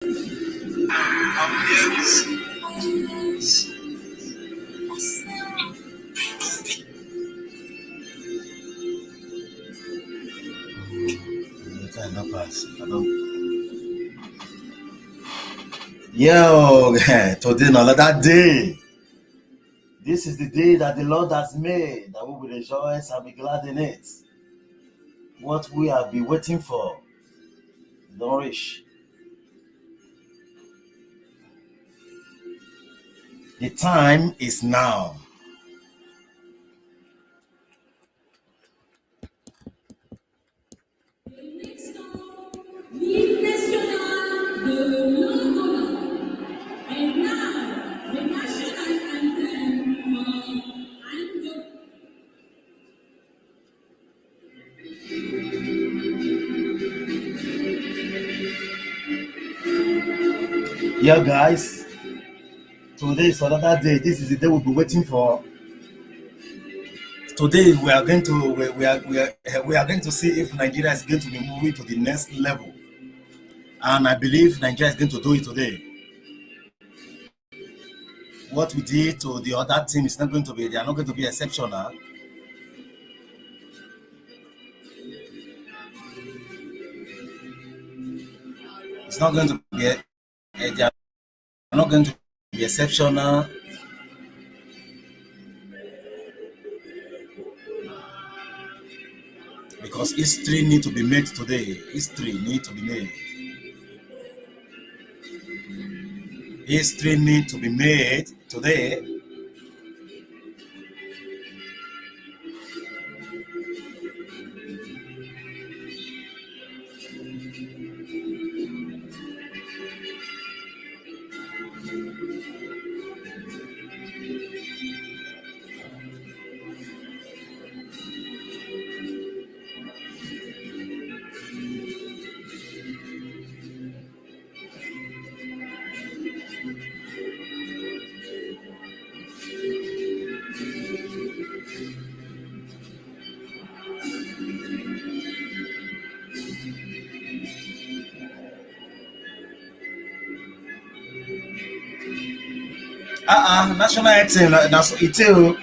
Yo, today another day. This is the day that the Lord has made, that we will rejoice and be glad in it. What we have been waiting for, don't reach. The time is now. Yeah, guys, today is another day. This is the day we'll be waiting for. Today we are going to we are going to see if Nigeria is going to be moving to the next level, and I believe Nigeria is going to do it today. What we did to the other team is not going to be. They are not going to be exceptional. It's not going to be. They are not going to be exceptional. Because history need to be made today. History need to be made. History need to be made today. National anthem. That's it too.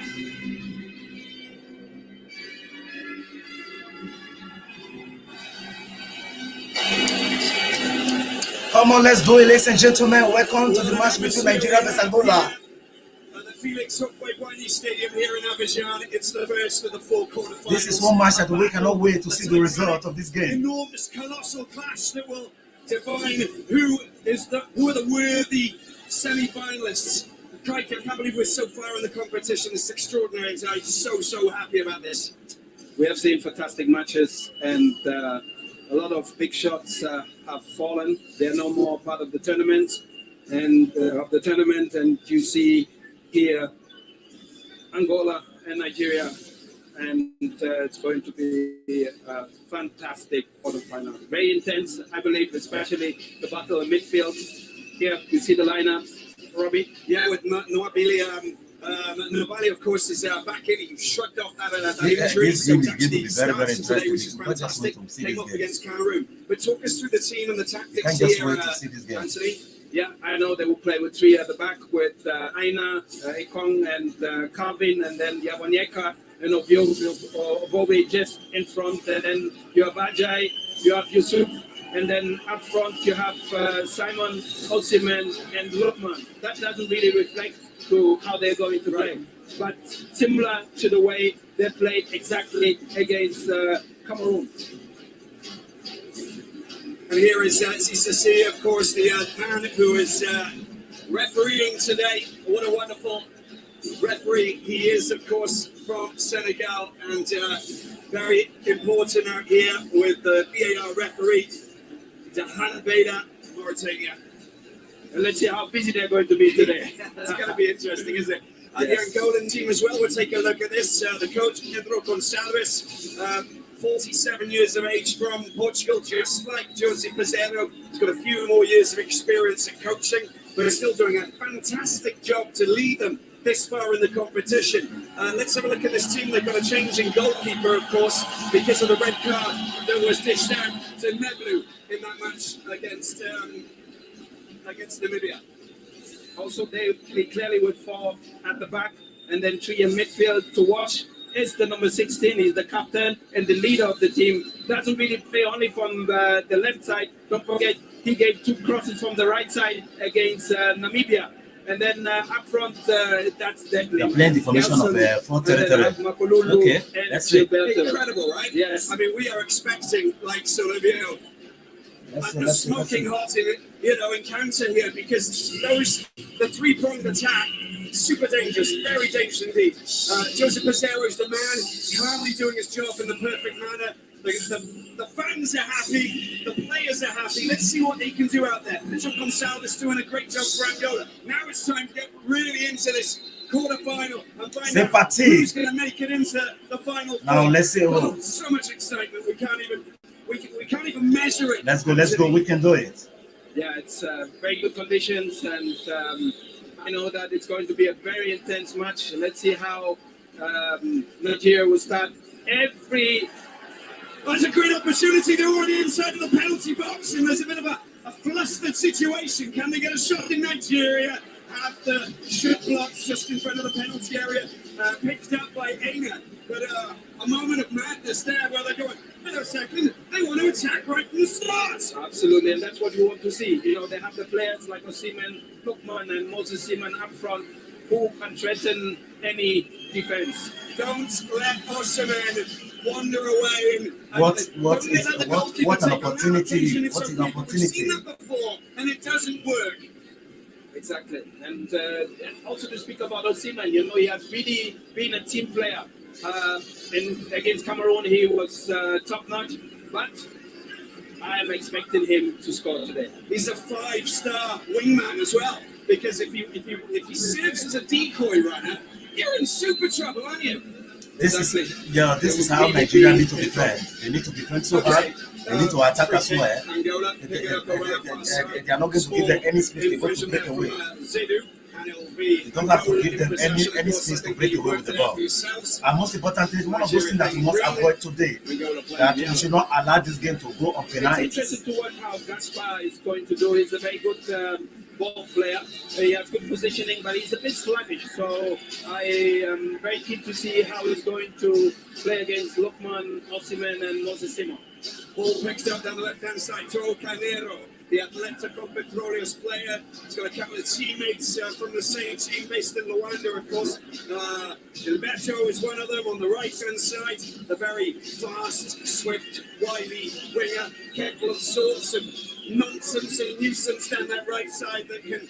Come on, let's do it, ladies and gentlemen. Welcome to the match between Nigeria and Angola. Felix Hopeway Stadium here in Abidjan. It's the first of the four quarterfinals. This is one match that we cannot wait to see the result of this game. Enormous, colossal clash that will define who are the worthy semi-finalists. Crikey, I can't believe we're so far in the competition. It's extraordinary. I'm so happy about this. We have seen fantastic matches, and a lot of big shots have fallen. They're no more part of the tournament, and you see here Angola and Nigeria, and it's going to be a fantastic quarterfinal. Very intense, I believe, especially the battle in midfield. Here you see the lineups, Robbie. Yeah, with Nwabali, Nwabali, of course, is back in. He shrugged off that injury. This game is going to be very, very today, which is interesting. fantastic. Came off against Cameroon. But talk us through the team and the tactics Can't just here, wait to see this game. Anthony. Yeah, I know they will play with three at the back with Aina, Ekong, and Calvin, and then you have Onyeka and Obobi just in front, and then you have Ajay, you have Yusuf, and then up front you have Simon, Osimhen, and Lukman. That doesn't really reflect to how they're going to play, but similar to the way they played exactly against Cameroon. And here is Sissi, of course, the man who is refereeing today. What a wonderful referee he is, of course, from Senegal, and very important out here with the VAR referee, Dahan Beda, Mauritania. And let's see how busy they're going to be today. That's going to be interesting, isn't it? The Angolan team as well. We'll take a look at this. The coach, Pedro Gonçalves, 47 years of age from Portugal, just like Jose Peseiro. He's got a few more years of experience in coaching, but is still doing a fantastic job to lead them this far in the competition. Let's have a look at this team. They've got a change in goalkeeper, of course, because of the red card that was dished out to Neblu in that match against against Namibia. Also, they play clearly with 4 at the back and then 3 in midfield. To watch is the number 16. He's the captain and the leader of the team. Doesn't really play only from the left side. Don't forget, he gave 2 crosses from the right side against Namibia. And then up front, that's deadly. They're playing the formation of 4 territory. Okay, that's it. Incredible, right? Yes. I mean, we are expecting, like, sort of, you know, a smoking hot, encounter here, because the 3-pronged attack, super dangerous, very dangerous indeed. Joseph Pizarro is the man, calmly doing his job in the perfect manner. The fans are happy, the players are happy. Let's see what they can do out there. Mitchell Gonçalves doing a great job for Angola. Now it's time to get really into this quarter-final and find out who's going to make it into the final. Now let's see. So much excitement, we can't even measure it. Let's go. We can do it. Yeah, it's very good conditions, and I know that it's going to be a very intense match. Let's see how Nigeria will start. That's a great opportunity. They're already inside of the penalty box, and there's a bit of a flustered situation. Can they get a shot in Nigeria? Have the shoot blocks just in front of the penalty area, picked up by Aina. But a moment of madness there where they're going, wait a second, they want to attack right from the start. Absolutely, and that's what you want to see. You know, they have the players like Osimhen, Lookman, and Moses Simon up front who can threaten any defense. Don't let Osimhen wander away. What an opportunity! What an opportunity! We've seen that before, and it doesn't work. Exactly, and also to speak about Osimhen, you know, he has really been a team player. Against Cameroon, he was top-notch, but I am expecting him to score today. He's a 5-star wingman as well, because if he serves as a decoy runner, you're in super trouble, aren't you? This is how Nigeria need to defend. They need to defend so hard. They need to attack as well. They are not going to give them any space. They're going to break away. You don't have to give them any space to break away with the ball. And most importantly, one of those things that we must avoid today, that we should not allow this game to go on penalties. It's interesting to watch how Gaspar is going to do. He's a very good ball player. He has good positioning, but he's a bit sluggish. So I am very keen to see how he's going to play against Lookman, Osimhen, and Moses Simon. Ball picked up down the left-hand side. Toro Canero, the Atletico Petroleos player. He's got a couple of teammates from the same team based in Luanda, of course. Gilberto is one of them on the right-hand side. The very fast, swift, wily winger, capable of sorts of nonsense and nuisance down that right side that can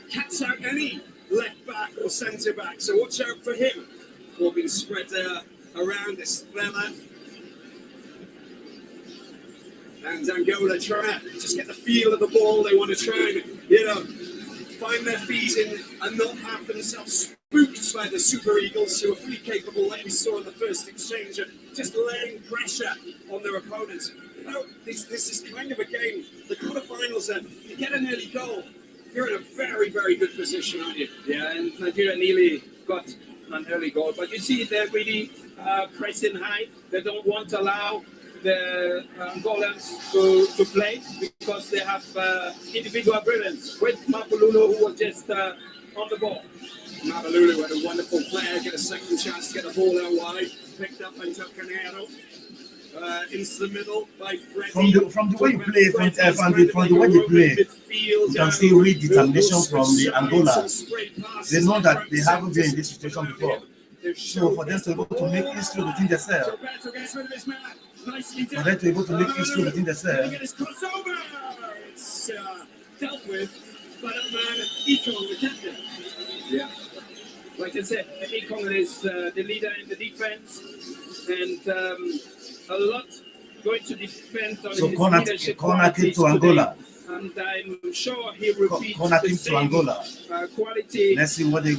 catch out any left-back or centre-back. So watch out for him. Ball being spread around Estrella. And Angola trying to just get the feel of the ball. They want to try and, find their feet in and not have themselves spooked by the Super Eagles, who are fully capable, like we saw in the first exchange, of just laying pressure on their opponents. This is kind of a game. The quarterfinals, you get an early goal, you're in a very, very good position, aren't you? Yeah, and Nigeria nearly got an early goal. But you see, they're really pressing high. They don't want to allow the Angolans to play because they have individual brilliance with Mapululu, who was just on the ball. Mapululu had a wonderful player, get a second chance to get the ball out wide, picked up by Canero. Into the middle by Freddie. From the way you play, from the way you play, you can see real determination from the Angolas. They know that they haven't been in this situation before. So for them to be able to make history within themselves, It's dealt with by that man, Ekong, the captain. Yeah. Like I said, Ekong is the leader in the defense, and a lot going to depend on his leadership qualities to Angola. And I'm sure he repeats the same quality. Let's see what they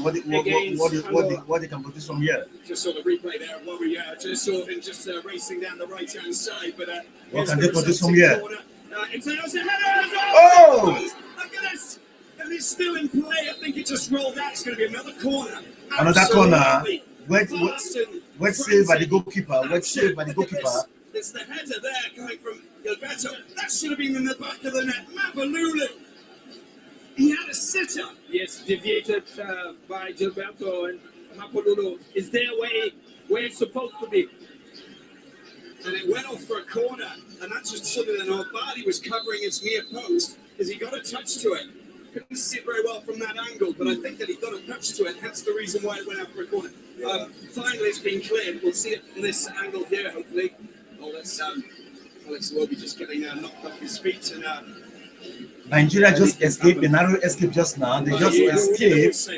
can produce from here. Just saw the replay there. What we just saw him just racing down the right-hand side. But what can they produce from here? Oh! Look at this! And it's still in play. I think it just rolled out. It's going to be another corner. Another corner. Wet save by the goalkeeper. It's the header there coming from Gilberto. That should have been in the back of the net. Mapululu. sitter. Yes, deviated by Gilberto and Mapololo. Is there where it's supposed to be? And it went off for a corner, and that just showed that Bali was covering his near post because he got a touch to it. Couldn't see it very well from that angle, but I think that he got a touch to it. Hence the reason why it went out for a corner. Finally, it's been cleared. We'll see it from this angle here, hopefully. Oh, that's Alex Iwobi just getting knocked off his feet. And Nigeria just escaped, a narrow escape just now. They just escaped.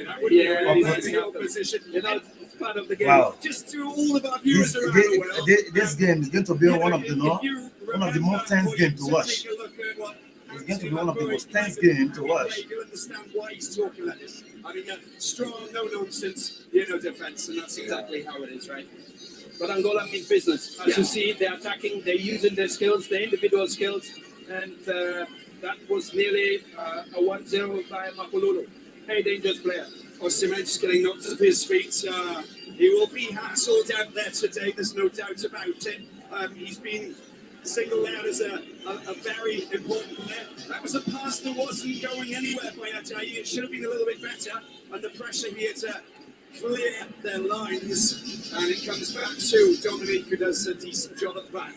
Position. It's part of the game. Wow. Just to all of our viewers around the world. This game is going to be one of the more tense games to watch. It's going to be one of the most tense games to watch. You understand why he's talking like this. I mean, strong, no nonsense, defense, and that's exactly how it is, right? But Angola means business. As you see, they're attacking, they're using their skills, their individual skills, and that was nearly a 1-0 by Mapololo. Very dangerous player. Osimhen just getting knocked off his feet. He will be hassled out there today, there's no doubt about it. He's been singled out as a very important player. That was a pass that wasn't going anywhere by Ajayi. It should have been a little bit better under pressure here to clear their lines. And it comes back to Dominique, who does a decent job at the back.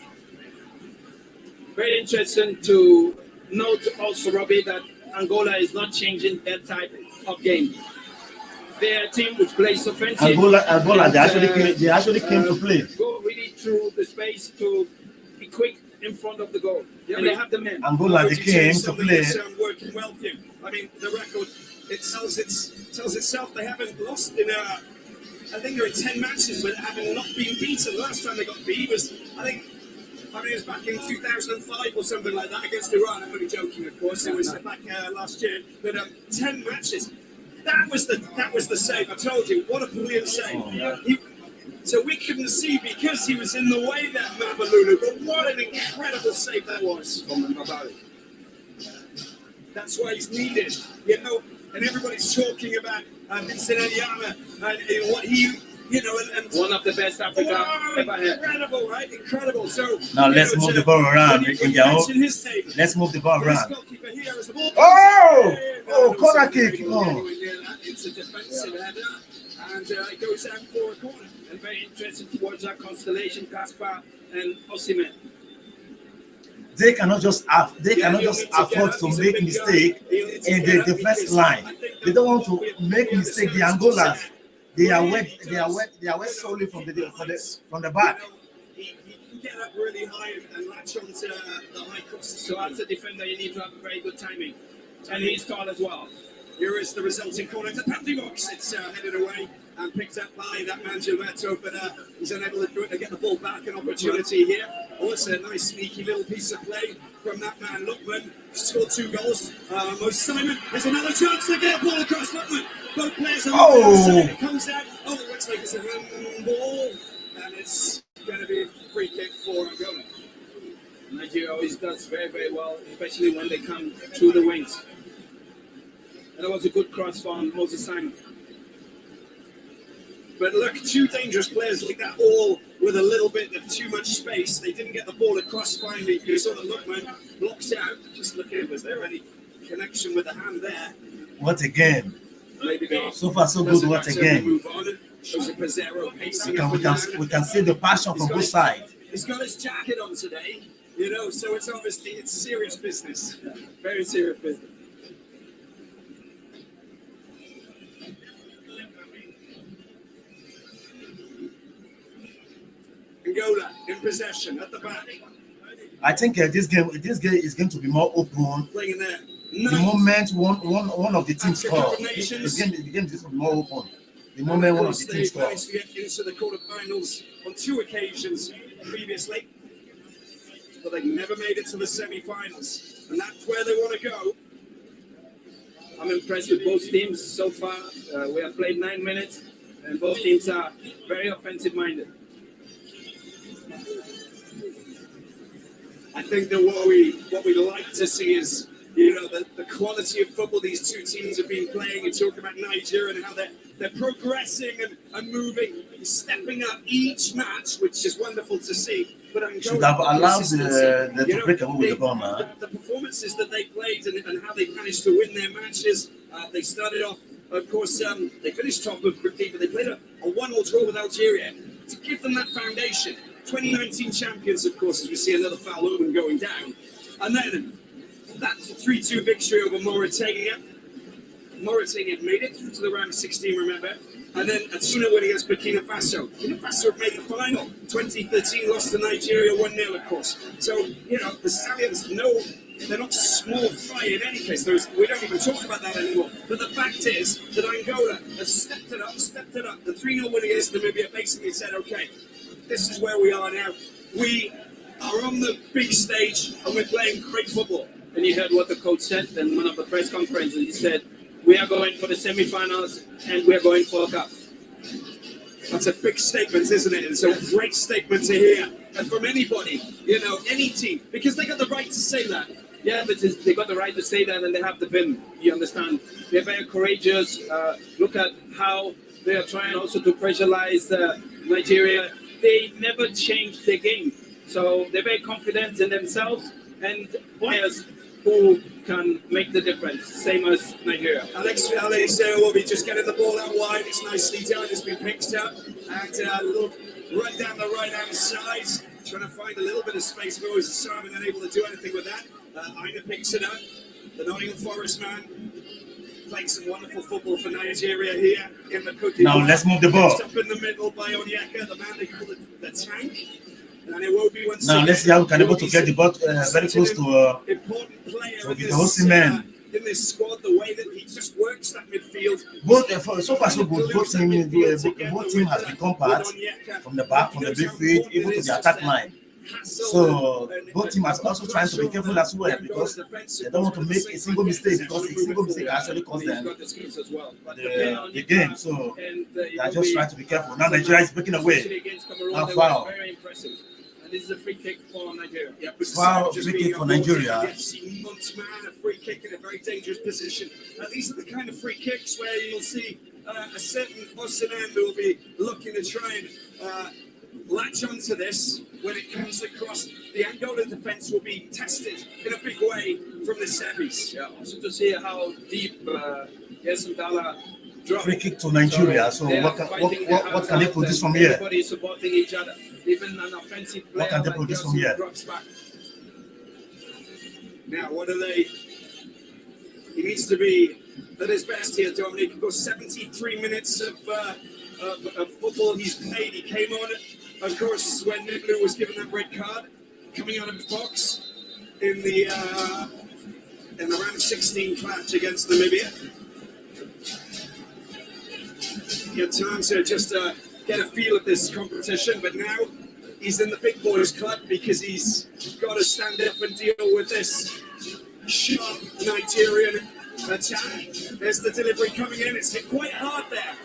Very interesting to note also, Robbie, that Angola is not changing their type of game. They're a team which plays offensive. Angola, they actually came to play. Go really through the space to be quick in front of the goal. Yeah, and they have the men. Angola, they came to play. Working well for you. I mean, the record, it tells itself. They haven't lost in I think there are 10 matches where they haven't not been beaten. The last time they got beat was, it was back in 2005 or something like that against Iran. I'm only joking, of course. It was back last year. But 10 matches. That was the save. I told you, what a brilliant save. So we couldn't see because he was in the way, that Mabalulu. But what an incredible save that was from Mabali. That's why he's needed, And everybody's talking about Vincent Anyama and what he, and one of the best Africa ever had. Incredible, right? Incredible. So now let's move the ball around. Let's move the ball around. Corner kick. It's a defensive header, and it goes out for a corner. And very interesting to watch that constellation, Gaspar and Osimhen. They cannot just afford to make mistake in the defense line. They don't want to make mistake. The Angolas, they are wet solely from the back. He can get up really high and latch onto the high cross. So as a defender, you need to have very good timing, and he's tall as well. Here is the resulting corner to penalty box. It's headed away and picked up by that man Gilberto, but he's unable to get the ball back. An opportunity here. Oh, it's a nice sneaky little piece of play from that man Lookman. Scored 2 goals. Mo Simon, there's another chance to get a ball across Lookman. Both players on the other side. It comes out. Oh, it looks like it's a run ball, and it's going to be a free kick for Angola. Nigeria always does very, very well, especially when they come through the wings. And that was a good cross from Moses Simon. But look, 2 dangerous players like that, all with a little bit of too much space. They didn't get the ball across finally. You saw that Lookman blocks out. Just look at, was there any connection with the hand there? What a game. Maybe so far so good. What a game. We can see the passion from both sides. He's got his jacket on today, so it's obviously it's serious business. Yeah, very serious business. Angola in possession at the back. I think this game is going to be more open. Playing there. The moment one of the teams scores, the game is more open. The moment one of the teams scores. Managed to get into the quarterfinals on 2 occasions previously, but they've never made it to the semi-finals, and that's where they want to go. I'm impressed with both teams so far. We have played 9 minutes, and both teams are very offensive-minded. I think that what we like to see is, the quality of football these 2 teams have been playing. You talk about Nigeria and how they're progressing and moving, stepping up each match, which is wonderful to see. But Angola should have allowed them to break away with the ball, man. The performances that they played and how they managed to win their matches They started off, of course, they finished top of Group D, but they played a 1-1 draw with Algeria to give them that foundation. 2019 champions, of course, as we see another foul open going down. And then that's a 3-2 victory over Mauritania. Mauritania made it through to the round of 16, remember? And then a 2-0 win against Burkina Faso. Burkina Faso have made the final. 2013 lost to Nigeria 1-0, of course. So, you know, the Stallions know they're not small fry in any case. We don't even talk about that anymore. But the fact is that Angola has stepped it up. The 3-0 win against Namibia basically said, okay, this is where we are now. We are on the big stage and we're playing great football. And you heard what the coach said in one of the press conferences. He said, we are going for the semi-finals and we're going for a cup. That's a big statement, isn't it? It's a great statement to hear. And from anybody, you know, any team, because they got the right to say that. Yeah, but they got the right to say that and they have the vim, you understand? They're very courageous. Look at how they are trying also to pressurize Nigeria. They never changed their game. So they're very confident in themselves and players who can make the difference, same as Nigeria. Alex will be just getting the ball out wide. It's nicely done. It's been picked up. And a little run down the right-hand side. Trying to find a little bit of space. But Moses Simon unable to do anything with that. Aina picks it up. The Nottingham Forest man playing some wonderful football for Nigeria here in the Côte d'Ivoire. Now let's move the ball. Up in the middle by Onyeka, the man they call the tank. And it will be once now let's see how we can able to get the ball very close to important player the Osimhen. In this squad, the way that he just works that midfield. Both so far so good. Both team has become part from the back, from the midfield, even to the attack line. So both teams are also trying to be careful as well because they don't want to make a single mistake because a single mistake actually costs them the game. So they are just trying to be careful. Now Nigeria is breaking away. Now foul. And this is a free kick for Nigeria. Yeah, foul, free kick for Nigeria. A free kick in a very dangerous position. These are the kind of free kicks where you'll see a certain Osimhen who will be looking to try and latch onto this when it comes across. The Angola defense will be tested in a big way from the semis. Yeah, also to see how deep Yesundala dropped. Free kick to Nigeria. So what can they produce from here? Everybody supporting each other. Even an offensive player. What can they produce from here? Now, what are they? He needs to be at his best here, Dominic. Of course, 73 minutes of football he's played. He came on, of course, when Niblu was given that red card, coming out of his box in the round of 16 clash against Namibia. He had time to just get a feel of this competition, but now he's in the big boys club because he's got to stand up and deal with this sharp Nigerian attack. There's the delivery coming in. It's hit quite hard there.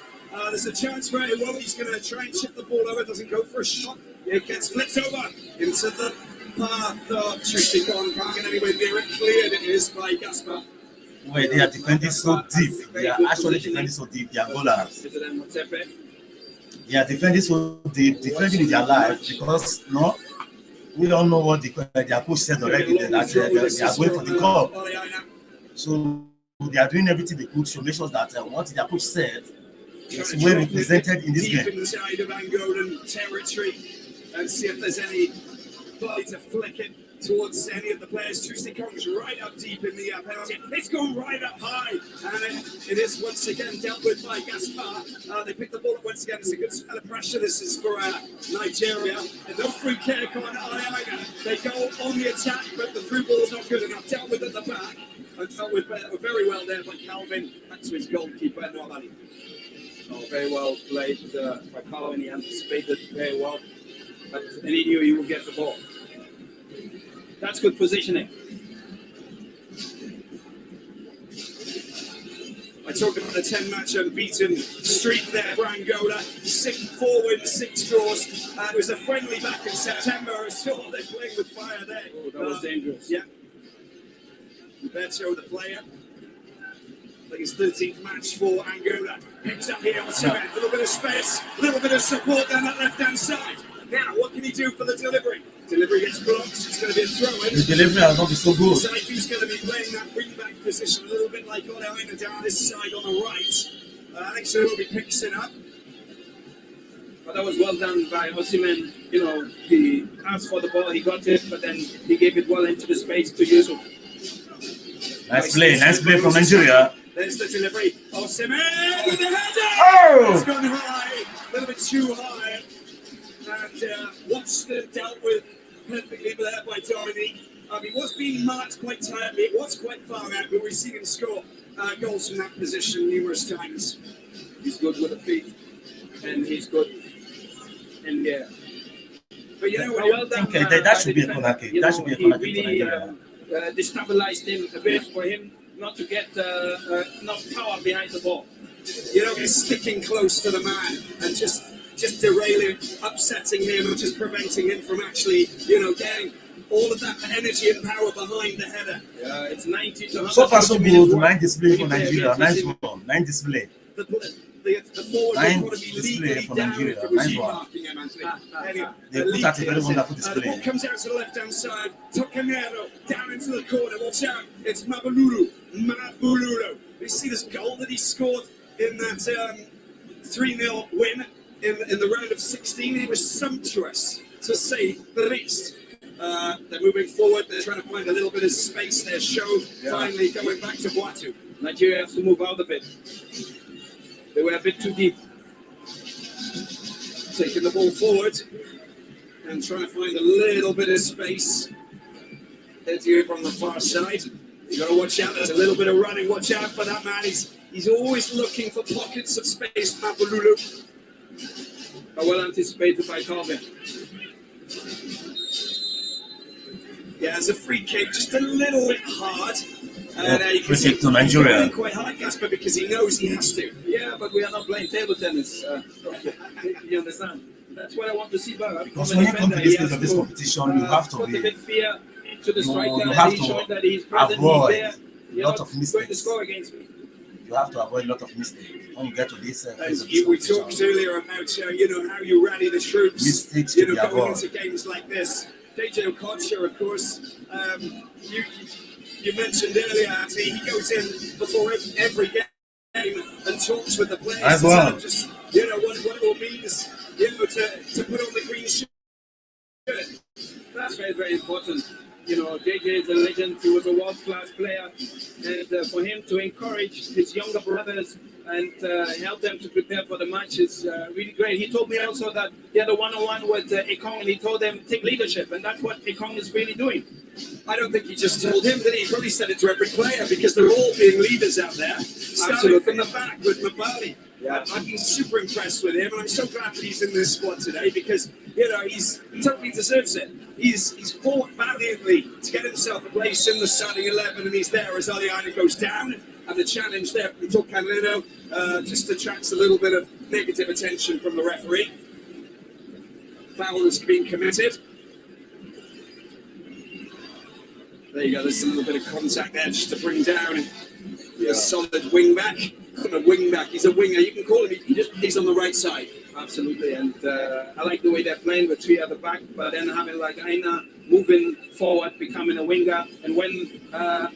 There's a chance for it. Well, he's going to try and chip the ball over. Doesn't go for a shot. It gets flipped over into the path of Tristikon. Can't get anywhere near it. Cleared it is by Gaspar. Wait, they are defending so deep. They are actually defending so deep. The Angolans. They are defending so deep, defending with their life because we don't know what their coach said already. That they are going for the cup. So they are doing everything they could to make sure that what their coach said is well represented in this game. Deep inside of Angolan territory and see if there's any body to flick it towards any of the players. Tristikong's right up deep in the penalty. It's gone right up high, and it is once again dealt with by Gaspar. They pick the ball up once again. It's a good spell of pressure. This is for Nigeria. And no free kick on Aina. They go on the attack, but the through ball is not good enough. Dealt with at the back. And dealt with very well there by Calvin. Back to his goalkeeper, Normally. Oh, very well played by Calvin. He anticipated very well. And he knew he would get the ball. That's good positioning. I talked about the 10-match unbeaten streak there for Angola. 4 wins, 6 draws. It was a friendly back in September. Still, they're playing with fire there. Oh, that was dangerous. Yeah. Roberto, the player. I think it's 13th match for Angola. Picks up here on Osimhen. A little bit of space, a little bit of support down that left-hand side. Now, what can he do for the delivery? Delivery gets blocked. It's going to be a throw-in. The delivery has not been so good. Saifu's going to be playing that wing-back position a little bit like Aina down this side on the right. Alex Iwobi picks it up. But that was well done by Osimhen. You know, he asked for the ball, he got it, but then he gave it well into the space to Yusuf. Nice play from Nigeria. There's the delivery. Osimhen with the header! Oh! It's gone high, a little bit too high. And what's dealt with perfectly there by Dominique. He was being marked quite tightly, it was quite far out, but we've seen him score goals from that position numerous times. He's good with the feet, and he's good in the air. But you know, I think that should be a corner kick. That should be a corner kick for Nigeria. Destabilized him a bit for him not to get enough power behind the ball. You know, he's sticking close to the man and just derailing, upsetting him, and just preventing him from actually, you know, getting all of that energy and power behind the header. Yeah, it's 90 to 100. So far, so good. 9 display for Nigeria. Nice one. 9 display. The forward Nice would be display legally for down Nigeria. if it was Nice you one. marking him, Anthony. Anyway, They put out a very wonderful the display. ball comes out to the left-hand side. Tocanero down into the corner. Watch out. It's Mabululu. You see this goal that he scored in that 3-0 win in the round of 16. It was sumptuous, to say the least. They're moving forward. They're trying to find a little bit of space there. Show finally going back to Boatu. Nigeria has to move out a bit. They were a bit too deep. Taking the ball forward and trying to find a little bit of space. It's here from the far side. You got to watch out. There's a little bit of running. Watch out for that man. He's always looking for pockets of space. Mabululu. Well anticipated by Calvin. Yeah, it's a free kick, just a little bit hard. Free kick to Nigeria. Quite hard, Gasper, because he knows he has to. Yeah, but we are not playing table tennis. You understand? That's what I want to see better. Because when you come to this stage of this competition, you have to put a be. bit fear into the striker. You have He's showing to that he's present, avoid he's there. a lot of Going to mistakes. score against me. You have to avoid a lot of mistakes when you get to this phase of We this talked competition. earlier about you know, how you rally the troops. Mistakes You to know, be going avoided. into games like this. DJ Okocha, of course. You mentioned earlier, Anthony, he goes in before every game and talks with the players. As well. Just, you know, what it all means, you know, to put on the green shirt. That's very, very important. You know, JJ is a legend. He was a world-class player. And for him to encourage his younger brothers and help them to prepare for the match is really great. He told me also that he had a one-on-one with Ekong, and he told them take leadership. And that's what Ekong is really doing. I don't think he just told him, did he? He probably said it to every player because they're all being leaders out there. Starting Absolutely. from the back with Mabali. Yeah. I've been super impressed with him, and I'm so glad that he's in this squad today because, you know, he totally deserves it. He's fought valiantly to get himself a place in the starting 11, and he's there as Aliana goes down. And the challenge there from Tocanino just attracts a little bit of negative attention from the referee. Foul has been committed. There you go, there's a little bit of contact there just to bring down a solid wing back. Not a wing back, he's a winger. You can call him, he's on the right side. Absolutely, and I like the way they're playing with 3 at the back, but then having like Aina moving forward, becoming a winger, and when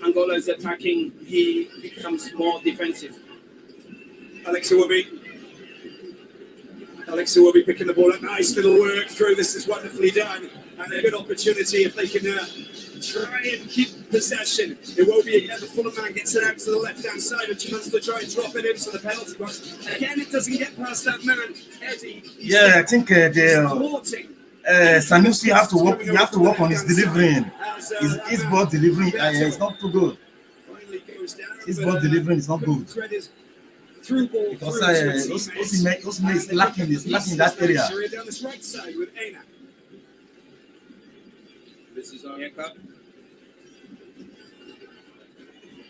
Angola is attacking, he becomes more defensive. Alex Iwobi picking the ball up. Nice little work through. This is wonderfully done. And a good opportunity if they can try and keep possession. Iwobi again, the Fulham man gets it out to the left-hand side and chance to try and drop it into the penalty box. Again, it doesn't get past that man, Eddie. Yeah, I think Sanusi, you have to work on his delivering. His ball delivering is not too good. His ball delivering is not good. Because Osimhen is lacking that area. Down this right side with Aina. This is Onyeka.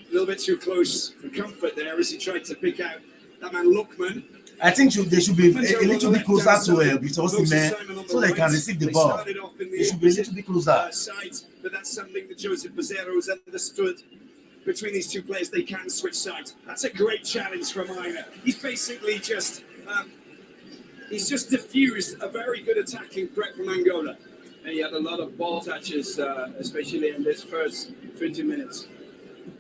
A little bit too close for comfort there as he tried to pick out that man Lookman. I think they should be a little bit closer to Osimhen so they can receive the ball. They should be a little bit closer. But that's something that Joseph Pizarro has understood. Between these two players, they can switch sides. That's a great challenge from Aina. He's basically just diffused a very good attacking threat from Angola. and he had a lot of ball touches, especially in this first 20 minutes.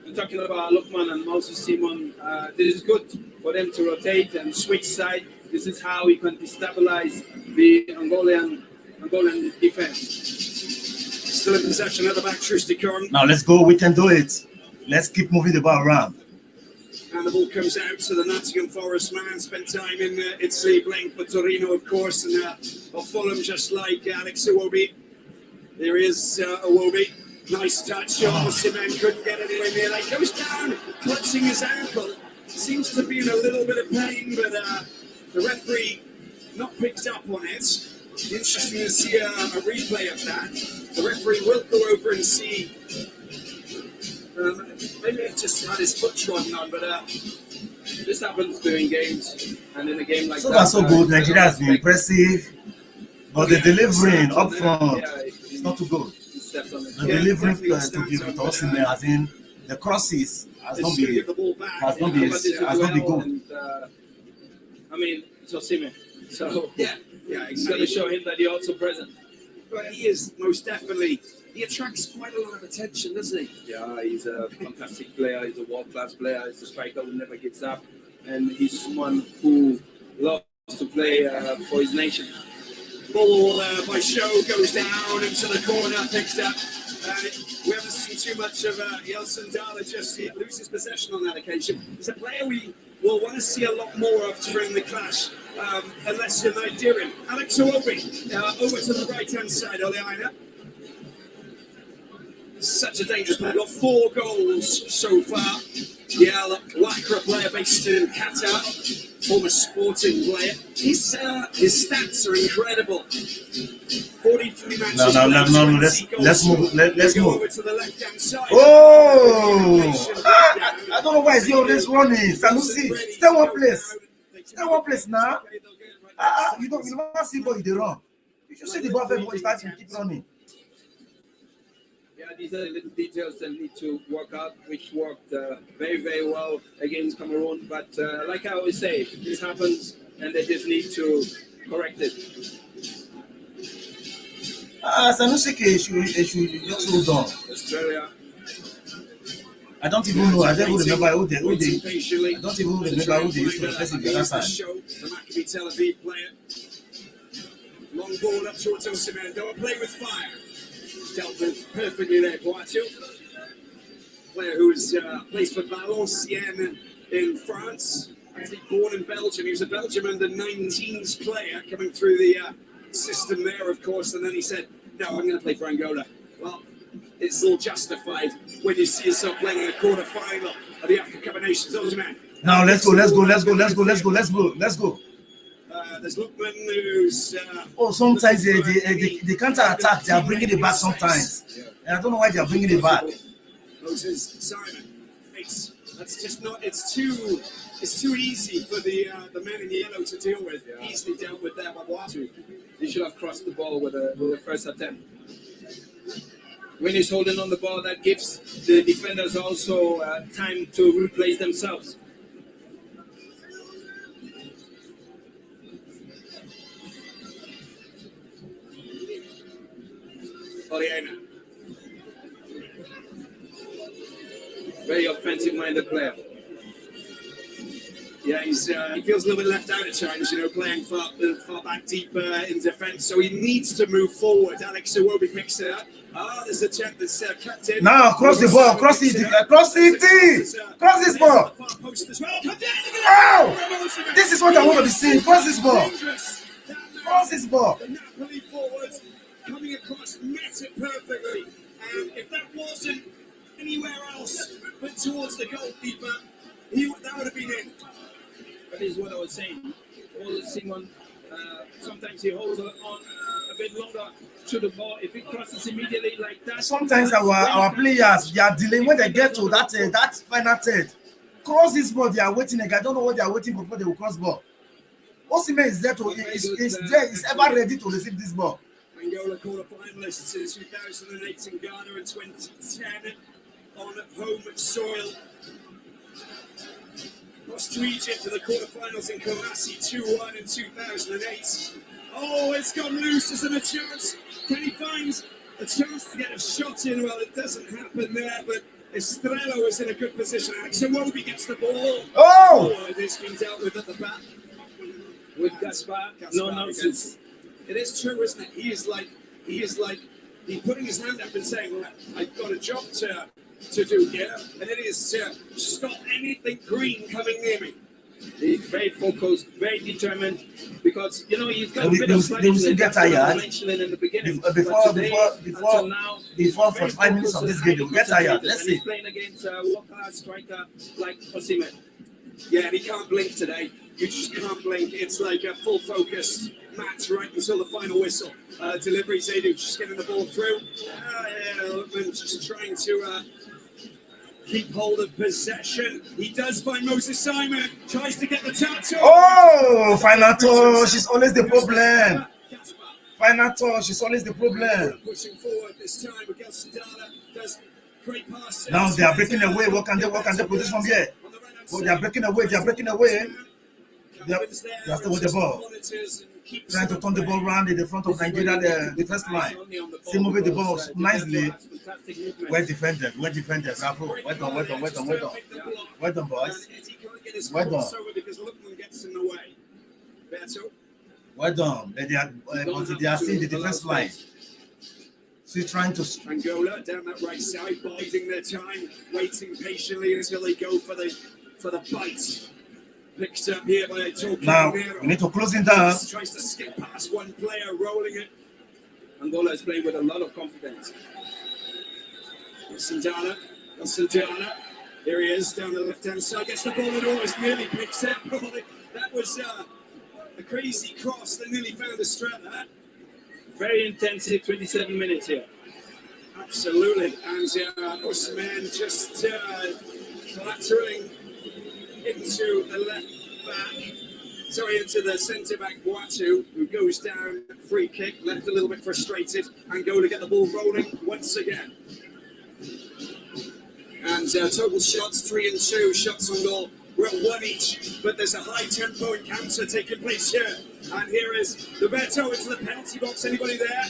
And talking about Lukman and Moses Simon, this is good for them to rotate and switch side. This is how we can destabilize the Angolan defense. Still in possession at the back, Trusticon. Now let's go. We can do it. Let's keep moving the ball around. And the ball comes out to the Nottingham Forest man. Spent time in Italy playing for Torino, of course, and Fulham, just like Alex Iwobi. There is Iwobi. Nice touch. Osimhen couldn't get anywhere near that. Goes down, clutching his ankle. Seems to be in a little bit of pain, but the referee not picked up on it. Interesting to see a replay of that. The referee will go over and see. Maybe he just had his foot trodden on, but this happens during games, and in a game like so that. That's so good. Nigeria has been impressive, but the delivering up front is not too good. The delivery to give it to Osimhen, as in the crosses, has not been good. And, I mean, it's Osimhen, so yeah, he's going to show him that you're also present. But he is most definitely. He attracts quite a lot of attention, doesn't he? Yeah, he's a fantastic player. He's a world-class player. He's a striker who never gives up, and he's someone who loves to play for his nation. Ball by Show goes down into the corner, picked up. We haven't seen too much of Yeltsin Dala just yet. Loses possession on that occasion. He's a player we will want to see a lot more of during the clash, unless you're Nigerian. Alex Iwobi over to the right-hand side, Oleina. Such a dangerous player. Got 4 goals so far. Yeah, Lacra player based in Qatar, former Sporting player. His stats are incredible. 43 matches. No. Let's move. Let's move. Over to the left-hand side. Oh! I don't know why he's always running. Sanusi, stay one place. Stay one place now. You don't see boy they run. You should see the ball before you start to keep running. Yeah, these are the little details that need to work out, which worked very, very well against Cameroon. But like I always say, this happens, and they just need to correct it. Sanusi should just hold on. Australia. I don't even know. I don't even remember who they. I don't even remember who they used to replace the other side. The Maccabi Tel Aviv player. Long ball up towards Osimhen. Don't play with fire. Dealt with perfectly there, Boatio. Player who was placed for Valenciennes in France. Actually born in Belgium. He was a Belgium under-19s player coming through the system there, of course. And then he said, no, I'm going to play for Angola. Well, it's all justified when you see yourself playing in a quarter-final of the African Cup of Nations. Osimhen. Now let's go. There's Lukman who's... sometimes they counter-attack. They are bringing it back sometimes. And I don't know why they are bringing it back. Moses Simon. That's just not... It's too easy for the men in yellow to deal with. Yeah. Easily dealt with there by Boatio. He should have crossed the ball with the first attempt. When he's holding on the ball, that gives the defenders also time to replace themselves. Oleina. Very offensive-minded player. Yeah, he feels a little bit left out at times, playing far back deep in defence. So he needs to move forward. Alex Iwobi picks it up. There's a check that's kept in. Now cross the ball, cross this ball. Oh! This is what I want to be seeing. Cross this ball. The Napoli forward coming across, met it perfectly. And if that wasn't anywhere else but towards the goalkeeper, that would have been in. That is what I was saying. Simon, sometimes he holds on a bit longer to the ball. If he crosses immediately like that. Sometimes our players, they are delaying when they get to that final third. Cross this ball, they are waiting. I don't know what they are waiting for before they will cross ball. Osimhen is there is ever ready to receive this ball. Angola quarter-finalists in 2008 in Ghana and 2010 on home soil. Not lost to Egypt in the quarterfinals in Kumasi 2-1 in 2008. Oh, it's gone loose. Is it a chance? Can he find a chance to get a shot in? Well, it doesn't happen there, but Estrella was in a good position. Antelope gets the ball. Oh! It has been dealt with at the back. With Gaspar, no nonsense. It is true, isn't it? He is like he's putting his hand up and saying, well, I've got a job to do here, and it is stop anything green coming near me. He's very focused, very determined, because you know he's got a bit They of will still get tired. in the beginning. Before 45 minutes of this game, they will get tired. Let's see. He's playing against a world-class striker like Osimhen. Yeah, and he can't blink today. You just can't blink. It's like a full focus match right until the final whistle. Deliveries they do, just getting the ball through. Lookman just trying to keep hold of possession. He does find Moses Simon, tries to get the touch. Oh, final touch is always the problem. Final touch is always the problem. Pushing forward this time, Miguel Sadala does great pass. Now they are breaking away. What can they produce from here? Oh, they are breaking away. They are breaking away. They are still with the ball. Trying to turn the ball around in the front of Nigeria, the first line. Still moving the ball nicely. Well defended. Bravo. Well done. Well done, boys. Well done. Well done. They are seeing the defense line. So he's trying to Angola down that right side, biding their time, waiting patiently until they go for the bite. Picked up here by Tokyo. Now we need to close him down. Tries to skip past one player, rolling it. Angola is playing with a lot of confidence. Santana. Here he is down the left-hand side. Gets the ball and almost nearly picks it. That was a crazy cross that nearly found Estrella. Very intensive 27 minutes here. Absolutely. And Osimhen just clattering into the left back. Sorry, into the centre back Boatu, who goes down. Free kick, left a little bit frustrated. Angola get the ball rolling once again. And total shots 3 and 2, shots on goal. We're at 1 each, but there's a high tempo encounter taking place here. And here is Roberto into the penalty box. Anybody there?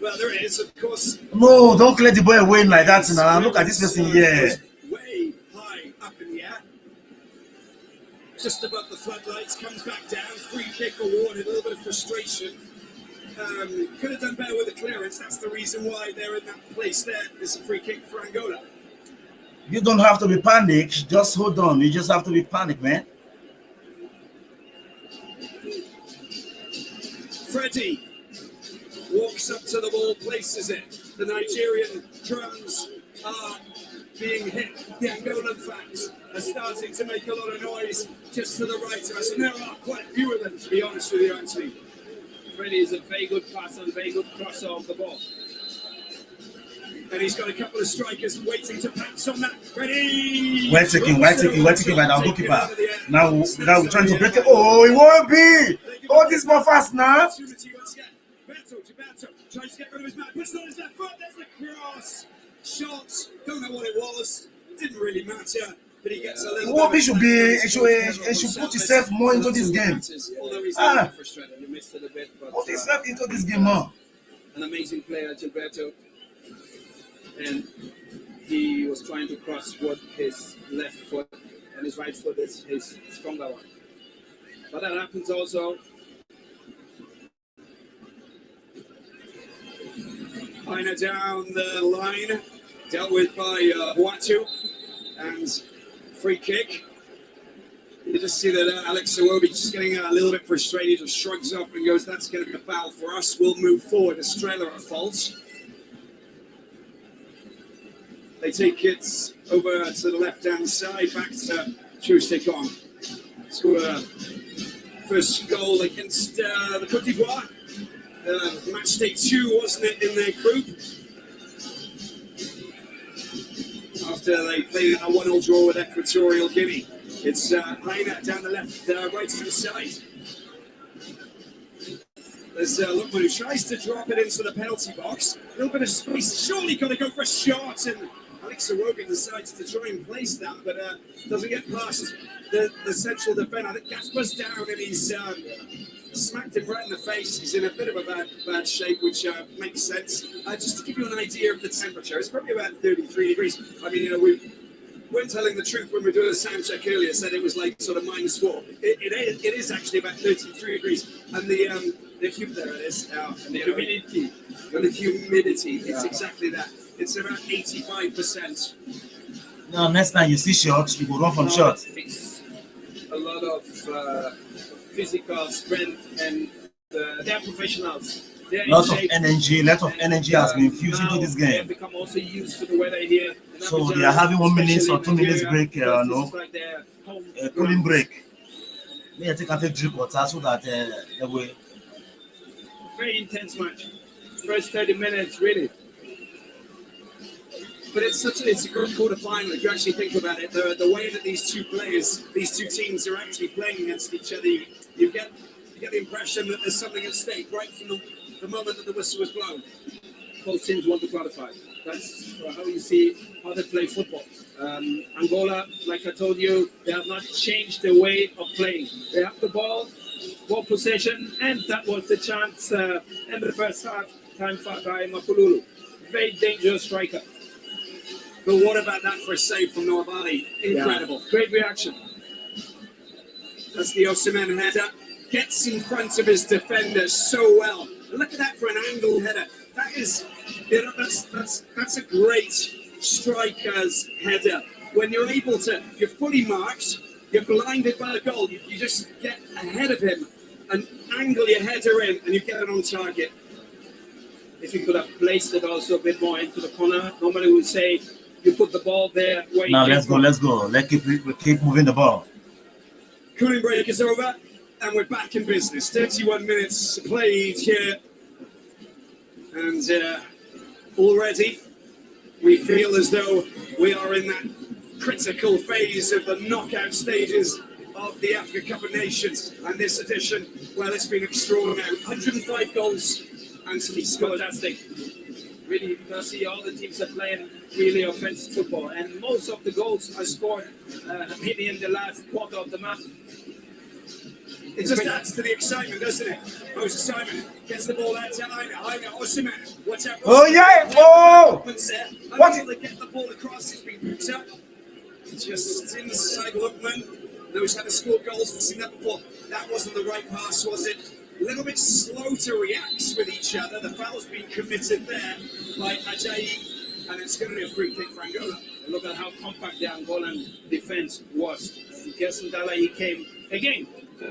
Well, there it is, of course. No, don't let the boy win like that now. Look at this person here. Way high up in the air. Just above the floodlights, comes back down. Free kick awarded, a little bit of frustration. Could have done better with the clearance. That's the reason why they're in that place there. There's a free kick for Angola. You don't have to be panicked. Just hold on. You just have to be panicked, man. Freddie walks up to the ball, places it. The Nigerian drums are being hit. The Angolan fans are starting to make a lot of noise just to the right of us. And there are quite a few of them, to be honest with you, Anthony. Freddie is a very good passer and very good crosser of the ball. And he's got a couple of strikers waiting to pounce on that. Freddie! We're taking by our goalkeeper. Now we're trying to break it. Oh, it won't be. Oh, this more fast now. Gilberto tries to get rid of his man. Puts it on his left foot. There's the cross. Shot. Don't know what it was. Didn't really matter. But he gets a little What he should be, he should put himself more into this game. You missed it a bit, but Put himself into this game more. an amazing player, Gilberto. And he was trying to cross what his left foot, and his right foot is his stronger one. But that happens also. Piner down the line, dealt with by Boatu, and free kick. You just see that Alex Iwobi just getting a little bit frustrated, just shrugs up and goes, that's going to be a foul for us. We'll move forward. Estrella at fault. They take it over to the left-hand side, back to Chustekong. Scored a first goal against the Côte d'Ivoire. Match day 2, wasn't it, in their group? After they played a 1-0 draw with Equatorial Guinea. It's Heiner down the left, right-hand side. There's Lookman who tries to drop it into the penalty box. A little bit of space, surely got to go for a shot, and Alex Soroka decides to try and place that, but doesn't get past the central defender. I think Gasper's down and he's smacked him right in the face. He's in a bit of a bad shape, which makes sense. Just to give you an idea of the temperature, it's probably about 33 degrees. I mean, you know, we weren't telling the truth when we were doing a sound check earlier, said it was like sort of -4. It is actually about 33 degrees. And the there it is. And the humidity. And the humidity, it's exactly that. It's around 85%. Now, next time you see shots, you go run from shots. It's a lot of physical strength, and they're professionals. They're Lot of energy has been infused into this They have game. become also used to the weather here. in So Abidjan, they are having 1 minute especially or 2 minutes Nigeria, break, because no, this is like their home cooling ground. break. May I take a drink water so that they will. Very intense match. First 30 minutes, really. But it's a good quarter-final if you actually think about it. The way that these two teams are actually playing against each other, you get the impression that there's something at stake right from the moment that the whistle was blown. Both teams want to qualify. That's how you see how they play football. Angola, like I told you, they have not changed their way of playing. They have the ball possession, and that was the chance in the first half time by Mapululu. Very dangerous striker. But what about that for a save from Noabali? Incredible. Yeah. Great reaction. That's the Osimhen header. Gets in front of his defender so well. Look at that for an angle header. That is, you know, that's a great striker's header. When you're able to, you're fully marked, you're blinded by the goal, you just get ahead of him and angle your header in, and you get it on target. If you could have placed it also a bit more into the corner, normally we would say you put the ball there. Where Now you let's go. Let's keep moving the ball. Cooling break is over, and we're back in business. 31 minutes played here, and already we feel as though we are in that critical phase of the knockout stages of the Africa Cup of Nations. And this edition, well, it's been extraordinary. 105 goals, and he scored. Fantastic. Really, you can see all the teams are playing really offensive football, and most of the goals are scored maybe in the last quarter of the match. It just adds to the excitement, doesn't it? Moses Simon gets the ball out to Aina Osimhen. Watch out. Oh yeah! Oh! What? Unable to get the ball across, it's been picked up. Just inside Lookman. Knows how to score goals. We've seen that before. That wasn't the right pass, was it? A little bit slow to react with each other. The foul's been committed there by Ajayi, and it's going to be a free kick for Angola. Look at how compact the Angolan defense was. Gesundala, he came again.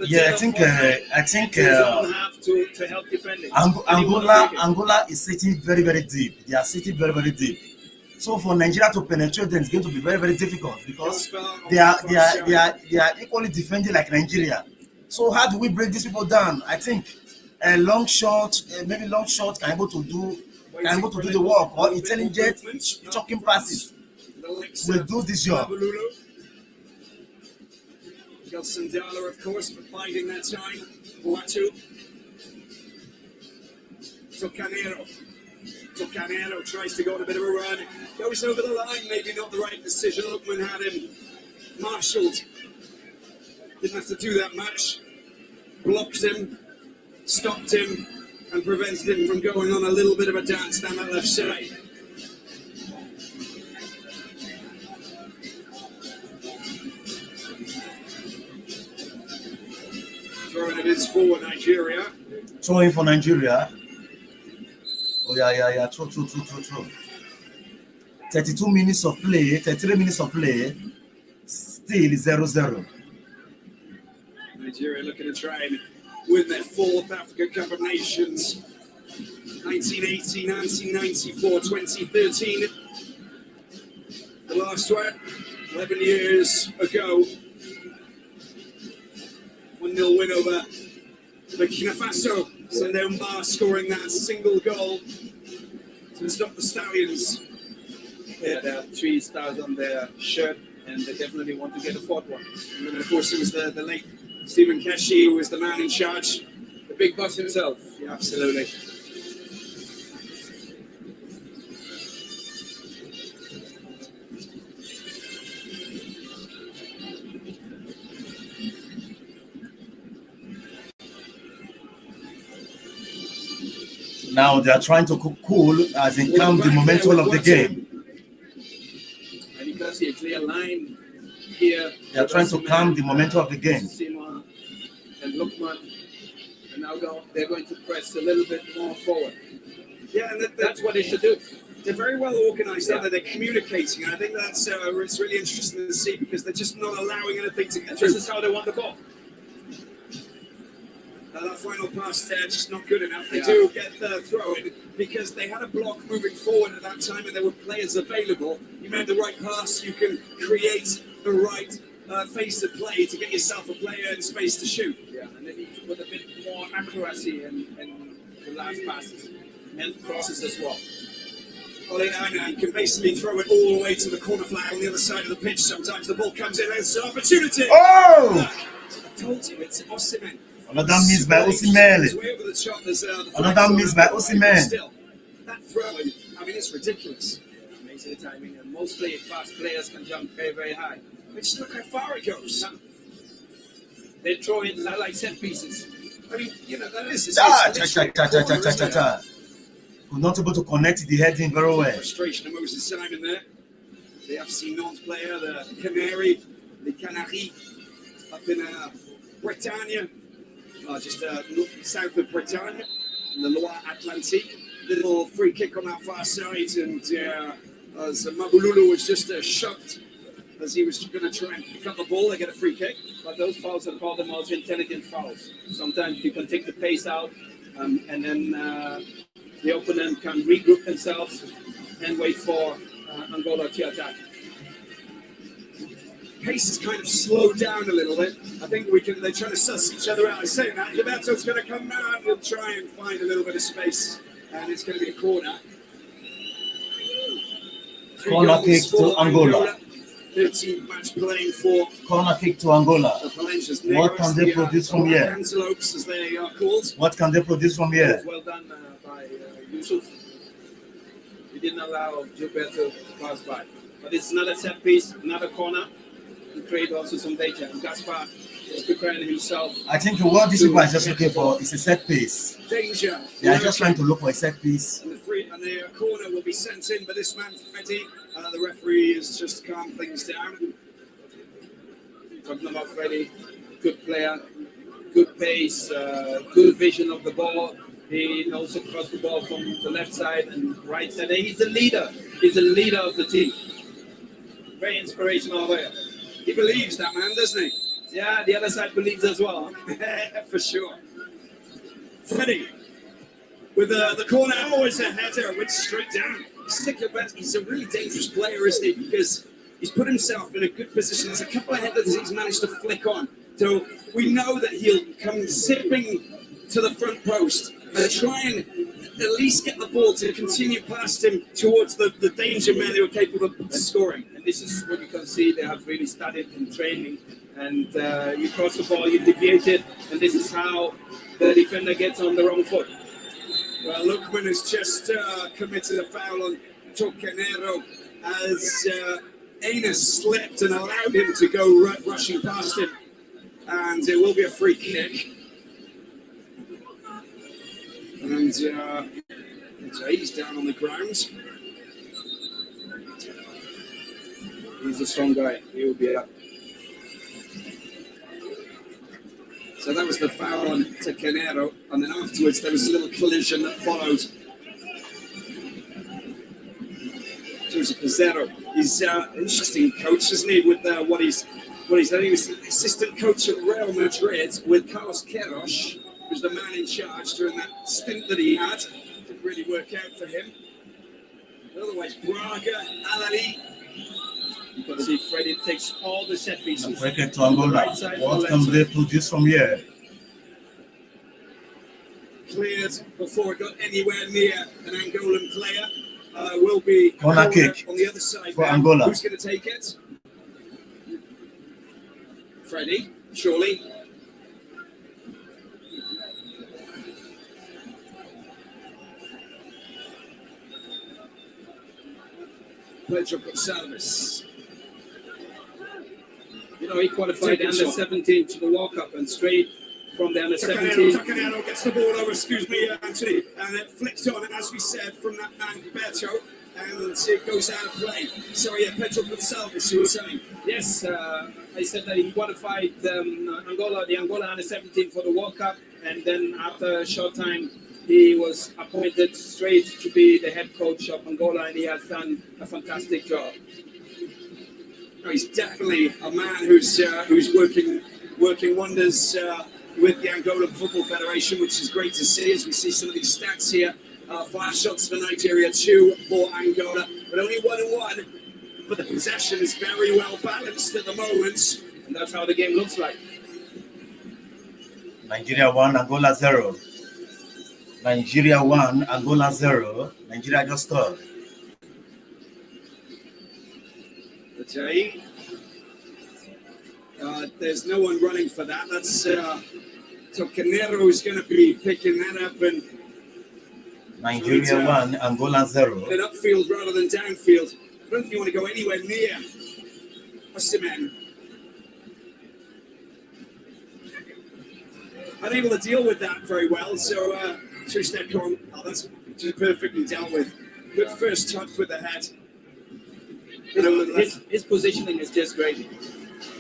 Yeah, I think have to help defending. Angola is sitting very, very deep. They are sitting very, very deep. So for Nigeria to penetrate them is going to be very, very difficult because they are equally defending like Nigeria. So how do we break these people down? I think a long shot, maybe long shot can able to do the work, or intelligent choking passes will do this job. Sandala, of course, but biding that time. Boatu. Tocanero tries to go on a bit of a run. Goes over the line, maybe not the right decision. Lookman had him marshalled. Didn't have to do that much. Blocked him, stopped him, and prevented him from going on a little bit of a dance down that left side. Throwing it is for Nigeria. Throwing for Nigeria. Oh yeah. True. 32 minutes of play, 33 minutes of play, still 0-0. Nigeria looking to try and win their fourth Africa Cup of Nations. 1980, 1994, 2013. The last one, 11 years ago. 1-0 win over Burkina Faso. Sunday Mba scoring that single goal to stop the Stallions. Yeah, there are 3 stars on their shirt, and they definitely want to get a 4th one. And then, of course, it was the late Stephen Keshi who was the man in charge. The big boss himself. Yeah, absolutely. Now they are trying to cool, as in calm the momentum of the game. And you can see a clear line here. They are trying to calm the momentum of the game. Simon and Lukman. And now they're going to press a little bit more forward. Yeah, and that's what they should do. They're very well organised, aren't they? They're communicating. And I think that's it's really interesting to see because they're just not allowing anything to get through. This is how they want the ball. That final pass there, just not good enough. They do get the throw in because they had a block moving forward at that time and there were players available. You made the right pass, you can create the right phase of play to get yourself a player in space to shoot. Yeah, and they need to put a bit more accuracy in the last passes and crosses as well. Ole Aina can basically throw it all the way to the corner flag on the other side of the pitch. Sometimes the ball comes in, there's an opportunity. Oh! I told you, it's Osimhen. Another miss by Osimhen. Another miss by Osimhen. That throw, I mean, it's ridiculous. Amazing timing, and mostly fast players can jump very, very high. But just look how far it goes. They throw in like set pieces. I mean, you know, that is. We're not able to connect the heading very well. Frustration of Moses Simon there. The FC Nantes player, the Canary, the Canary, up in Bretagne. Just south of Bretagne, in the Loire Atlantique. Little free kick on that far side, and as Mabululu was just shoved as he was going to try and pick up the ball, they get a free kick. But those fouls are called the most intelligent fouls. Sometimes you can take the pace out, and then the opponent can regroup themselves and wait for Angola to attack. Pace has kind of slowed down a little bit. I think they're trying to suss each other out. I'm saying that Gilberto's going to come now and we'll try and find a little bit of space. And it's going to be a corner. Corner kick to Angola. 13 match playing for. Corner kick to Angola. What can they produce from here? Antelopes, as they are called. What can they produce from here? Well done by Yusuf. He didn't allow Gilberto to pass by. But it's another set piece, another corner. To create also some danger. And Gaspar is preparing himself. I think what these people are just looking for is a set piece. Danger. They are just trying to look for a set piece. And the corner will be sent in, but this man, Freddy, the referee has just calmed things down. Talking about Freddy, good player, good pace, good vision of the ball. He knows to cross the ball from the left side and right side. And he's the leader. He's the leader of the team. Very inspirational there. He believes that man, doesn't he? Yeah, the other side believes as well. For sure. Freddy with the corner, always a header, went straight down. He's a really dangerous player, isn't he? Because he's put himself in a good position. There's a couple of headers he's managed to flick on. So we know that he'll come zipping to the front post and try and at least get the ball to continue past him towards the danger men who are capable of scoring. And this is what you can see. They have really studied in training. And you cross the ball, you deviate it, and this is how the defender gets on the wrong foot. Well, Lukman has just committed a foul on Tocanero as Aina slipped and allowed him to go rushing past him. And it will be a free kick. And he's down on the ground. He's a strong guy. He will be up. So that was the foul on Tocanero. And then afterwards, there was a little collision that followed. Jose Pizarro. He's an interesting coach, isn't he, with what he's done. He was the assistant coach at Real Madrid with Carlos Queiroz, who's the man in charge during that stint that he had. Didn't really work out for him. But otherwise, Braga, Alali. You can see Freddy takes all the set pieces. Break it to Angola. What can they produce from here? Cleared before it got anywhere near an Angolan player. Will be corner kick on the other side for now. Angola. Who's going to take it? Freddy, surely. Pedro Gonçalves. You know, he qualified under 17 to the World Cup and straight from the under-17. Tacanero gets the ball over, excuse me, Anthony, and it flicked on, as we said, from that man, Beto, and it goes out of play. So, yeah, Pedro Gonçalves, you were saying? Yes, I said that he qualified the Angola under-17 for the World Cup, and then after a short time, he was appointed straight to be the head coach of Angola, and he has done a fantastic job. No, he's definitely a man who's working wonders with the Angola Football Federation, which is great to see as we see some of these stats here. 5 shots for Nigeria, 2 for Angola, but only 1-1. But the possession is very well balanced at the moment, and that's how the game looks like. Nigeria 1, Angola 0. Nigeria 1, Angola 0. Nigeria just scored. Okay. There's no one running for that. That's Tacanero who's going to be picking that up. And Nigeria 1, Angola 0. An upfield rather than downfield. I don't think you want to go anywhere near Osimhen. Unable to deal with that very well. So, two-step on. Oh, that's just perfectly dealt with. Good first touch with the head. His positioning is just great.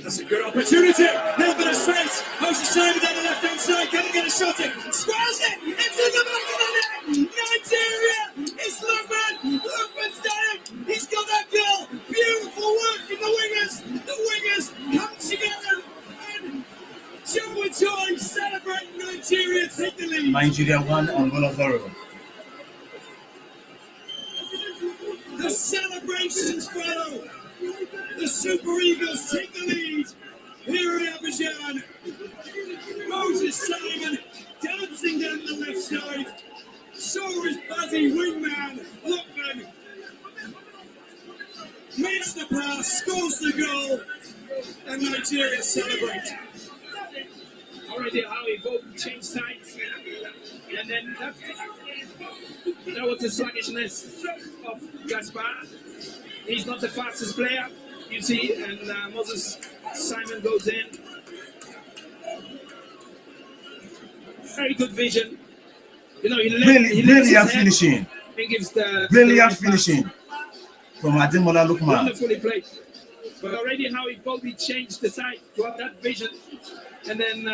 That's a good opportunity. Little bit of space. Moses Simon down the left-hand side. Can he get a shot in? Squares it. It's in the back of the net. Nigeria. It's Lookman. Lookman's done it. He's got that goal. Beautiful work from the wingers. The wingers come together and Joe and Joy celebrate Nigeria take the lead. Nigeria 1, Angola 0. The celebrations follow. The Super Eagles take the lead here in Abidjan. Moses Simon dancing down the left side. So is Buddy Wingman Lookman. Makes the pass, scores the goal, and Nigeria celebrate. Already how he both changed sides, and then that was the sluggishness of Gaspar. He's not the fastest player, you see, and Moses Simon goes in. Very good vision. You know, brilliant finishing. He gives the brilliant finishing from Ademola Lookman. Wonderfully played. But already how he probably changed the side to have that vision. And then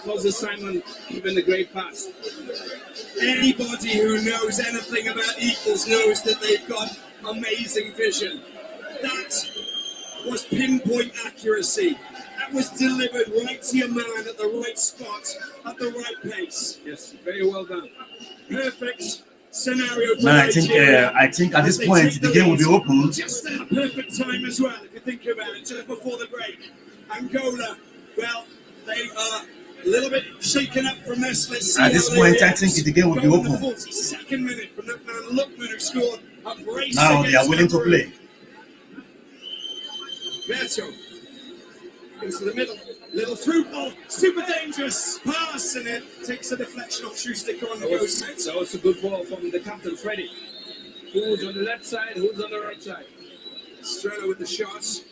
Moses Simon giving a great pass. Anybody who knows anything about Eagles knows that they've got amazing vision. That was pinpoint accuracy. That was delivered right to your man at the right spot, at the right pace. Yes, very well done. Perfect scenario. No, I think at this point the game will be open. Just at a perfect time as well, if you think about it, just before the break. Angola, well, they are a little bit shaken up from this. Let's see. At this point, I think the game will be open. The 42nd minute from that man Lookman who scored a brace. Now they are willing to play. Beto into the middle, little through ball, super dangerous pass, and it takes a deflection off Schuster on the goes. So it's a good ball from the captain, Freddie. Who's on the left side, who's on the right side? Strella with the shots,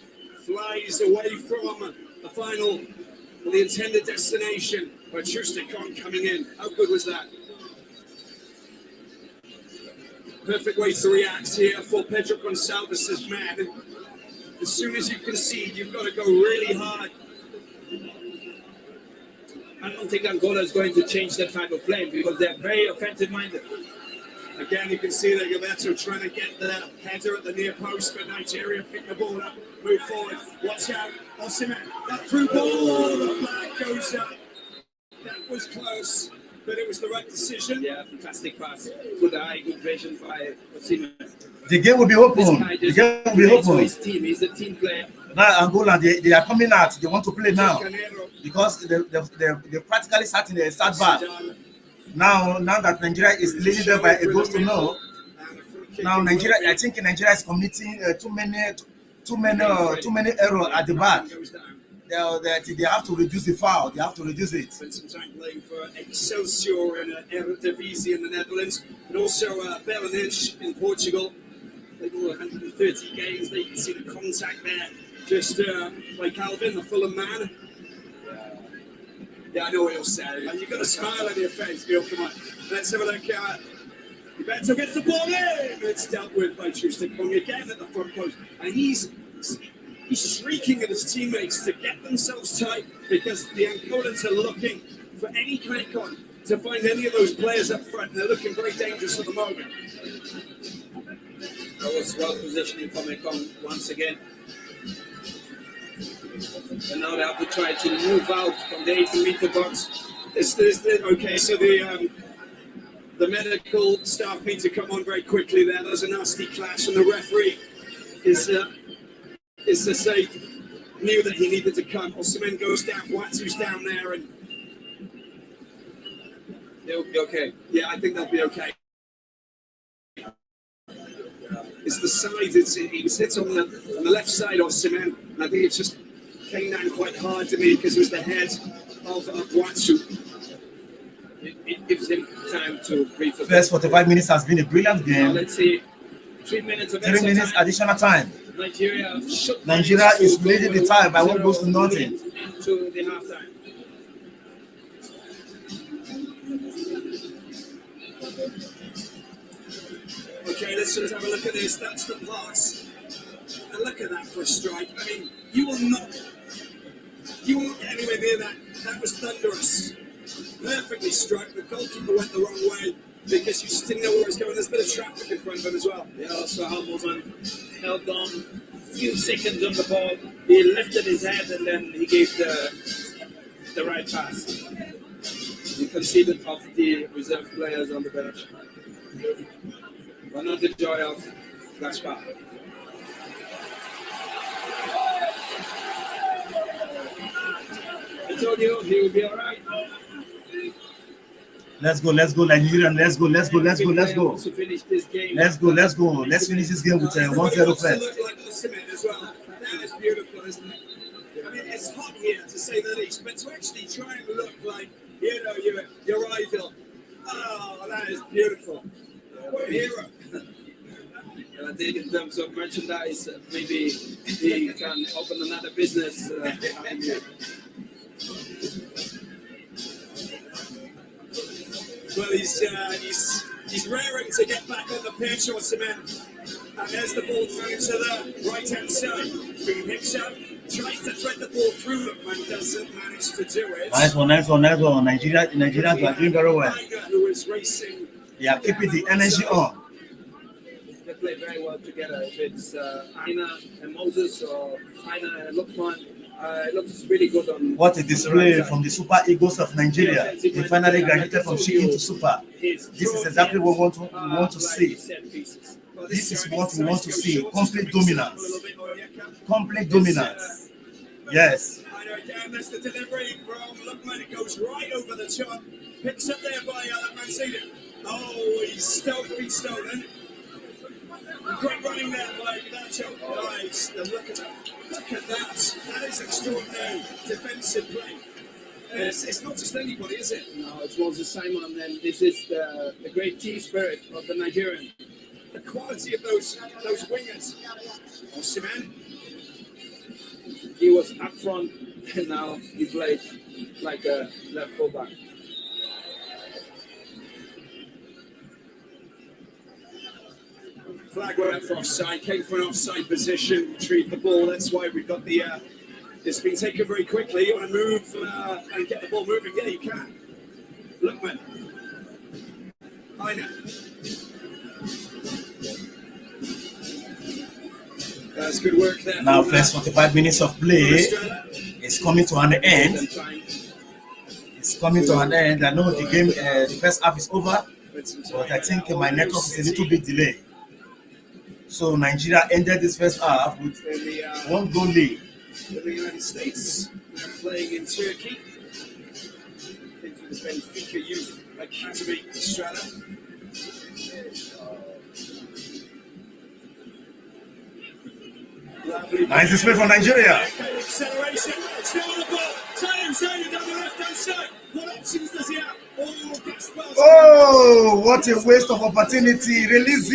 flies away from the final, the intended destination, but Schuster coming in. How good was that? Perfect way to react here for Pedro Gonçalves' man. As soon as you concede, you've got to go really hard. I don't think Angola is going to change that type of play because they're very offensive-minded. Again, you can see that Gilberto trying to get the header at the near post, but Nigeria pick the ball up, move forward. Watch out, Osimhen, that through ball, the flag goes up. That was close, but it was the right decision. Yeah, fantastic pass. Good eye, good vision by Osimhen. The game will be open. The game will be open. His team. He's a team player. Now Angola, they are coming out. They want to play now because they're practically starting the start back. Now that Nigeria is leading them by a goal to nil. Now Nigeria, I think Nigeria is committing too many errors at the back. They have to reduce the foul. They have to reduce it. Spent some time playing for Excelsior and Eredivisie in the Netherlands, and also Belenenses in Portugal. They've got 130 games. They can see the contact there. Just like Calvin, the Fulham man. Yeah, I know what you'll say. And you've got a smile on your face, Gil. Come on. Let's have a look at Beto gets the ball in. It's dealt with by Trustic-Kong again at the front post. And he's shrieking at his teammates to get themselves tight because the Angolans are looking for any Icon to find any of those players up front. They're looking very dangerous at the moment. That was well positioning from Ekong once again. And now they have to try to move out from the 18-meter box. Okay, so the medical staff need to come on very quickly there. There's a nasty clash, and the referee is to say knew that he needed to come. Osimhen goes down, Watu's down there, and They'll be okay. yeah, I think they'll be okay. It's the side. He was hit on the left side, Osimhen, and I think it just came down quite hard to me because it was the head of Watu. It gives him time to breathe. First 45 minutes has been a brilliant Now game. let's see. 3 minutes of 3 minutes time. additional time. Nigeria is leading the tie by 1 goal to nothing. To the halftime. Okay, let's just have a look at this. That's the pass. And look at that for a strike. I mean, you will not get anywhere near that. That was thunderous. Perfectly struck. The goalkeeper went the wrong way because you just didn't know where it was going. There's a bit of traffic in front of him as well. Yeah, also Hamilton held on a few seconds on the ball. He lifted his head and then he gave the right pass. He conceded off the reserve players on the bench. But not the joy of Gaspar. I told you he will be all right. Let's go, Nigerian. Let's go. To finish this game. Let's go. Let's finish this game with 1-0 Look first. like Osimhen as well. That is beautiful, isn't it? I mean, it's hot here to say the least, but to actually try and look like your idol. Oh, that is beautiful. What a hero. And I think in terms of merchandise, maybe he can open another business. Well, he's raring to get back on the pitch, Osimhen. And there's the ball through to the right-hand side. He picks up, tries to thread the ball through, but doesn't manage to do it. Nice one. Nigerians are doing very well. Who is racing? They are keeping the energy on. They play very well together. If it's Aina and Moses or Aina and Lukman, it looks really good on. What a display from the Super Eagles of Nigeria. They finally graduated from Chicken to Super. This is exactly what we want to see. This is what we want to see. Complete dominance. Yes. Again, that's the delivery from Lukman. It goes right over the top. Picks up there by Mancini. Oh, he's been stolen. Great running there by Nacho. Nice. Look at that. That is extraordinary defensive play. It's not just anybody, is it? No, it's Moses Simon, and this is the great team spirit of the Nigerian. The quality of those wingers. Osimhen. He was up front, and now he played like a left fullback. Flag went up for offside, came for an offside position, retrieved the ball. That's why we've got the. It's been taken very quickly. You want to move and get the ball moving? Yeah, you can. Lukman. Aina. That's good work there. Now, first 45 minutes of play is coming to an end. I know the game, the first half is over, but I think my network is a little bit delayed. So Nigeria ended this first half with 1 goal lead. The United States playing in Turkey. Into the Benfica Youth Academy Strata. Nice display for Nigeria. Acceleration. Still on the ball. Tayo down the left-hand side. What options does he have? Oh, what a waste of opportunity. Release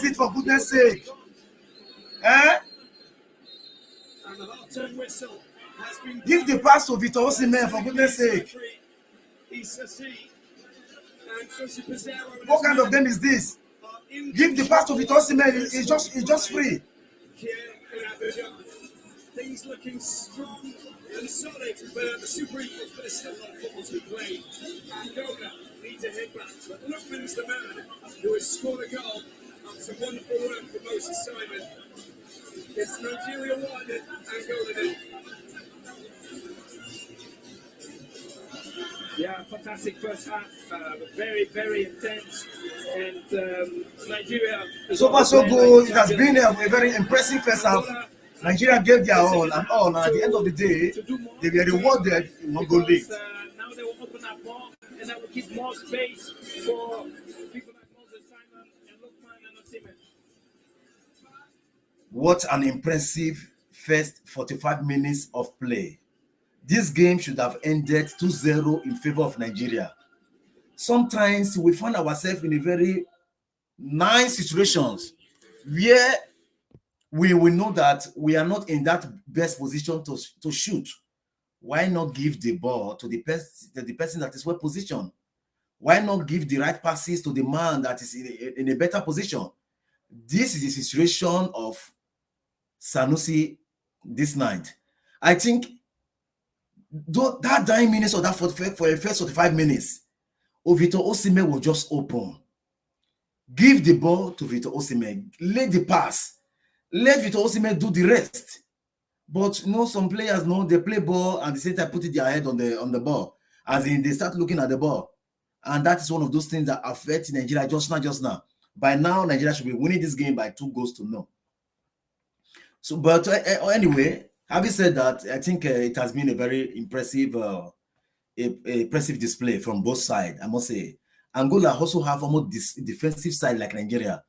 it for goodness sake. And the half-turn whistle Give the pass to Victor Osimhen, for goodness sake. What kind of game is this? Give the pass to Victor Osimhen. It's just free. Things looking strong and solid for the Super Eagles, but there's still a lot of football to be played. Angola need to hit back, but Lookman's the man who has scored a goal after wonderful work for Moses Simon. It's Nigeria 1, Angola 0. Yeah, fantastic first half, very, very intense, and Nigeria. So far, so good. It has been a very impressive first half. Nigeria gave their all, and at the end of the day, they were rewarded in one goal lead. Now they will open up more, and that will keep more space for people like Moses Simon and Lookman and Osimhen. What an impressive first 45 minutes of play. This game should have ended 2-0 in favor of Nigeria. Sometimes we find ourselves in a very nice situations where we will know that we are not in that best position to shoot. Why not give the ball to the person that is well positioned? Why not give the right passes to the man that is in a better position? This is the situation of Sanusi this night. I think that 9 minutes or that for the first 45 minutes, Victor Osimhen was just open. Give the ball to Victor Osimhen. Let the pass. Let Victor Osimhen do the rest. But some players they play ball and at the same time put their head on the ball. As in they start looking at the ball. And that is one of those things that affect Nigeria just now. By now, Nigeria should be winning this game by 2-0. So, but anyway, having said that, I think it has been a very impressive display from both sides, I must say. Angola also have almost this defensive side like Nigeria.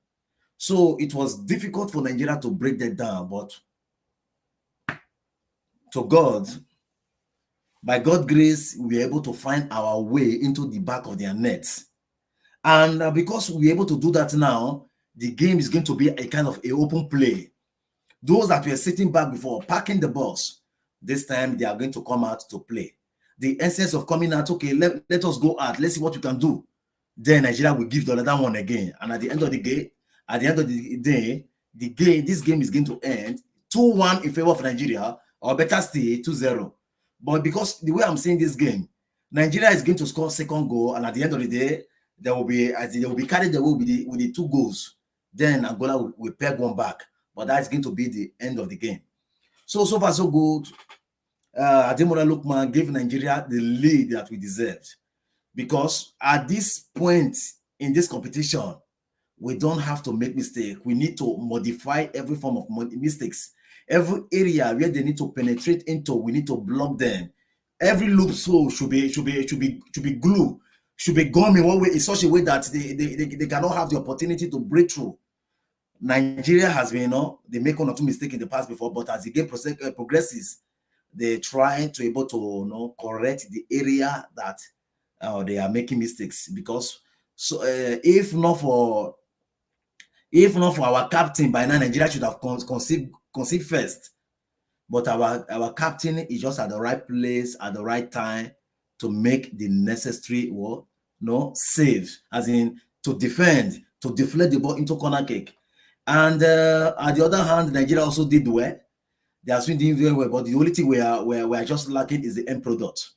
So it was difficult for Nigeria to break that down, but to God, by God's grace, we were able to find our way into the back of their nets. And because we're able to do that now, the game is going to be a kind of an open play. Those that were sitting back before, parking the bus, this time they are going to come out to play. The essence of coming out, okay, let us go out, let's see what we can do. Then Nigeria will give the other one again. And at the end of the day, this game is going to end 2-1 in favor of Nigeria, or better still, 2-0. But because the way I'm seeing this game, Nigeria is going to score second goal, and at the end of the day, they will be carried away with the 2 goals. Then Angola will peg one back. But that's going to be the end of the game. So far, so good. Ademola Lookman gave Nigeria the lead that we deserved. Because at this point in this competition, we don't have to make mistakes. We need to modify every form of mistakes. Every area where they need to penetrate into, we need to block them. Every loophole should be glue, should be gone in such a way that they cannot have the opportunity to break through. Nigeria has been, they make 1 or 2 mistakes in the past before, but as the game progresses, they try to able to correct the area that they are making mistakes. Because if not for our captain, by now Nigeria should have conceived first. But our captain is just at the right place at the right time to make the necessary saves, as in to defend, to deflect the ball into corner kick. And at the other hand, Nigeria also did well. They are doing very well, but the only thing we are just lacking is the end product.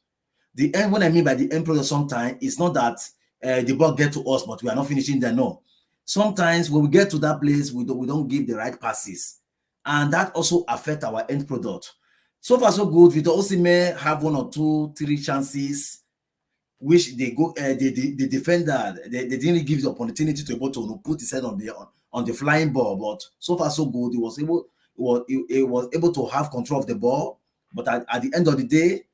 The end, what I mean by the end product sometimes, it's not that the ball get to us, but we are not finishing there. No. Sometimes when we get to that place, we don't give the right passes. And that also affects our end product. So far, so good. Victor Osimhen have 1 or 2, 3 chances, which they go the defender they didn't give the opportunity to able to put his head on the flying ball. But so far, so good. He was able to have control of the ball. But at the end of the day,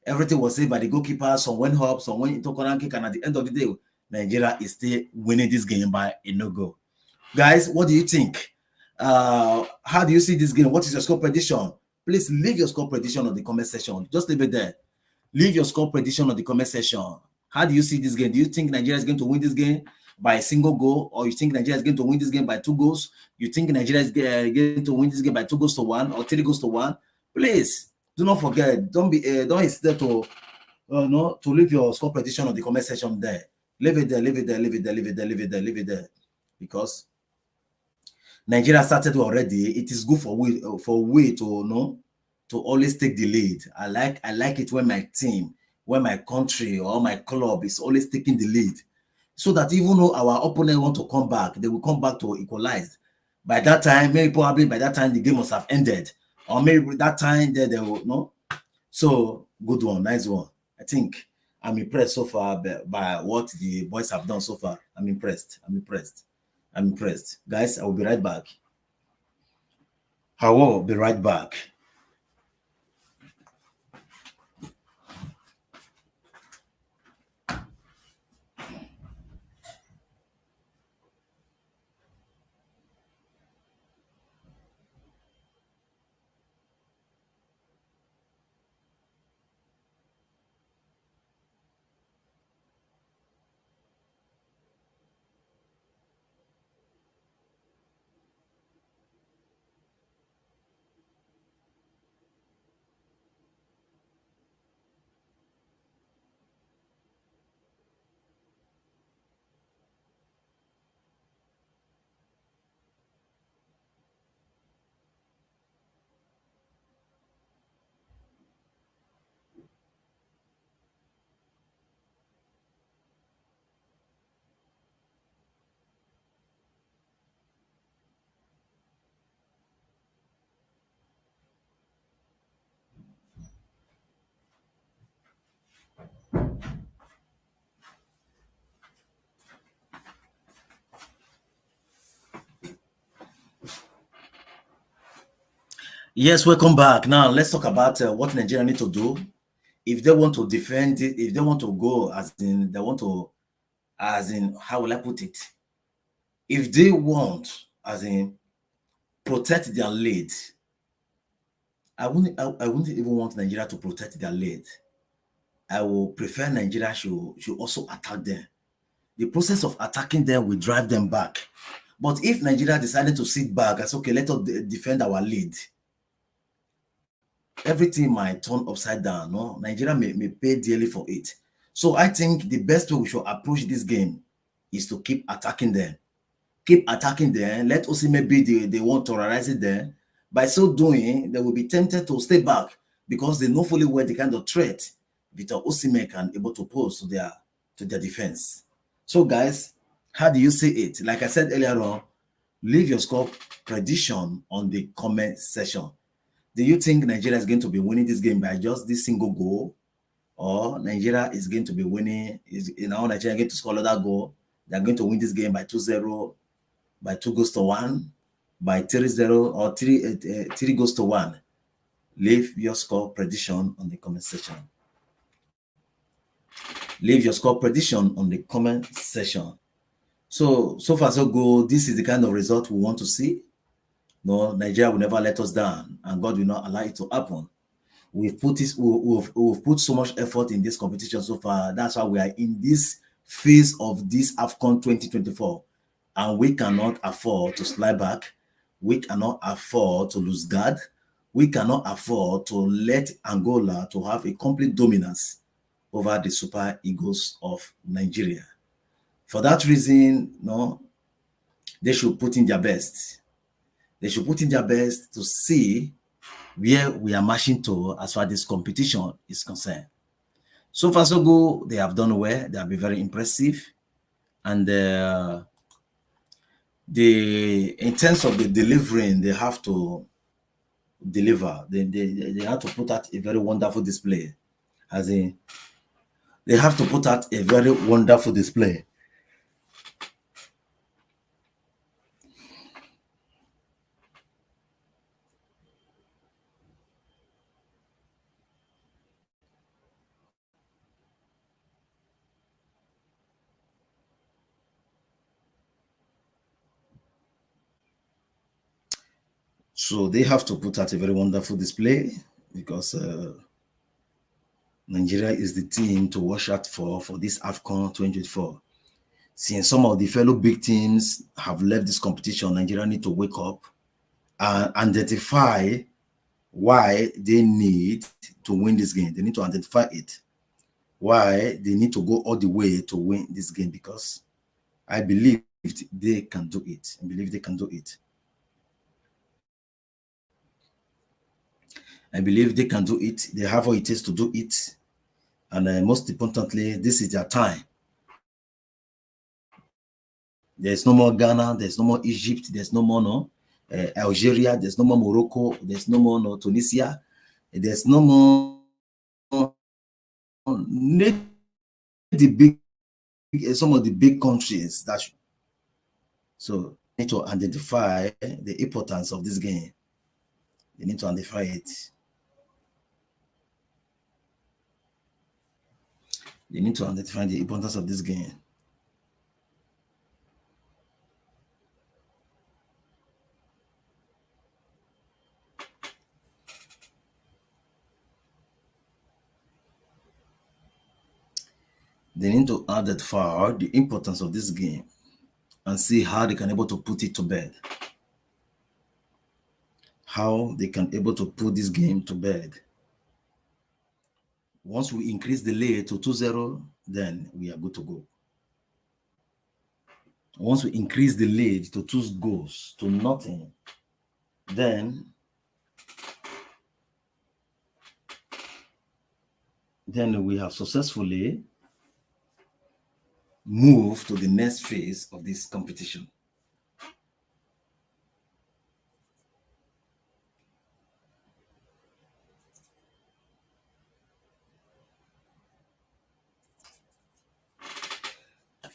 everything was saved by the goalkeeper. Some went up, some went into corner kick, and at the end of the day, Nigeria is still winning this game by a no-goal. Guys, what do you think? How do you see this game? What is your score prediction? Please leave your score prediction on the comment section. Just leave it there. Leave your score prediction on the comment section. How do you see this game? Do you think Nigeria is going to win this game by a single goal, or you think Nigeria is going to win this game by 2 goals? You think Nigeria is going to win this game by 2 goals to 1 or 3 goals to 1? Please Do not forget. Don't hesitate to no, to leave your score prediction on the comment section there. Leave it there, leave it there, leave it there, leave it there, leave it there, leave it there. Because Nigeria started already. It is good for we to know to always take the lead. I like it when my team, when my country or my club is always taking the lead. So that even though our opponent want to come back, they will come back to equalize. By that time, maybe probably by that time the game must have ended. Or maybe that time they will no. So good one, nice one. I think I'm impressed so far by what the boys have done so far. I'm impressed. I'm impressed. I'm impressed. Guys, I will be right back. I will be right back. Yes, welcome back. Now let's talk about what Nigeria need to do if they want to defend it. If they want to go, as in they want to, as in how will I put it? If they want, as in protect their lead, I wouldn't even want Nigeria to protect their lead. I will prefer Nigeria should also attack them. The process of attacking them will drive them back. But if Nigeria decided to sit back, as okay, let us defend our lead, everything might turn upside down. No, Nigeria may pay dearly for it. So I think the best way we should approach this game is to keep attacking them. Keep attacking them. Let us see, maybe they want to terrorize it there. By so doing, they will be tempted to stay back because they know fully well the kind of threat Victor Osimhen can able to pose to their defense. So, guys, how do you see it? Like I said earlier on, leave your score prediction on the comment section. Do you think Nigeria is going to be winning this game by just this single goal? Or Nigeria is going to be winning, Nigeria going to score another goal? They're going to win this game by 2-0, by 2 goals to 1, by 3-0, or 3 goals to 1. Leave your score prediction on the comment section. Leave your score prediction on the comment section. So far so good. This is the kind of result we want to see. No, Nigeria will never let us down, and God will not allow it to happen. We've put so much effort in this competition so far. That's why we are in this phase of this Afcon 2024, and we cannot afford to slide back. We cannot afford to lose guard. We cannot afford to let Angola to have a complete dominance over the Super Eagles of Nigeria. For that reason, no, they should put in their best. They should put in their best to see where we are marching to as far as this competition is concerned. So far, so good. They have done well. They have been very impressive. And in terms of the delivering, they have to deliver. They have to put out a very wonderful display. As in, they have to put out a very wonderful display. So they have to put out a very wonderful display because Nigeria is the team to watch out for this AFCON 2024. Since some of the fellow big teams have left this competition, Nigeria need to wake up and identify why they need to win this game. They need to identify it. Why they need to go all the way to win this game, because I believe they can do it. I believe they can do it. I believe they can do it. They have what it takes to do it. And most importantly, this is their time. There's no more Ghana. There's no more Egypt. There's no more Algeria. There's no more Morocco. There's no more Tunisia. There's no more some of the big countries that so they need to identify the importance of this game. They need to identify it. They need to identify the importance of this game. They need to identify the importance of this game and see how they can able to put it to bed. How they can able to put this game to bed. Once we increase the lead to 2-0, then we are good to go. Once we increase the lead to 2 goals to nothing, then we have successfully moved to the next phase of this competition.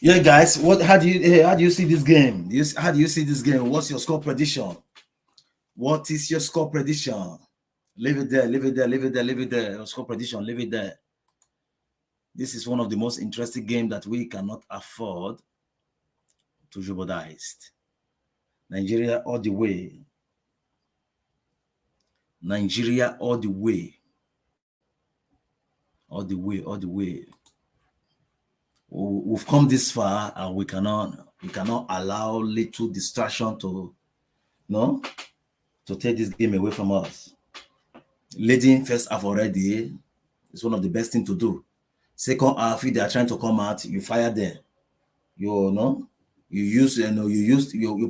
Yeah, guys, how do you see this game? How do you see this game? What's your score prediction? What is your score prediction? Leave it there, leave it there, leave it there, leave it there. Your score prediction, leave it there. This is one of the most interesting games that we cannot afford to jeopardize. Nigeria all the way. Nigeria all the way. All the way, all the way. We've come this far, and we cannot allow little distraction to take this game away from us. Leading first half already is one of the best things to do. Second half, if they are trying to come out, you fire them. You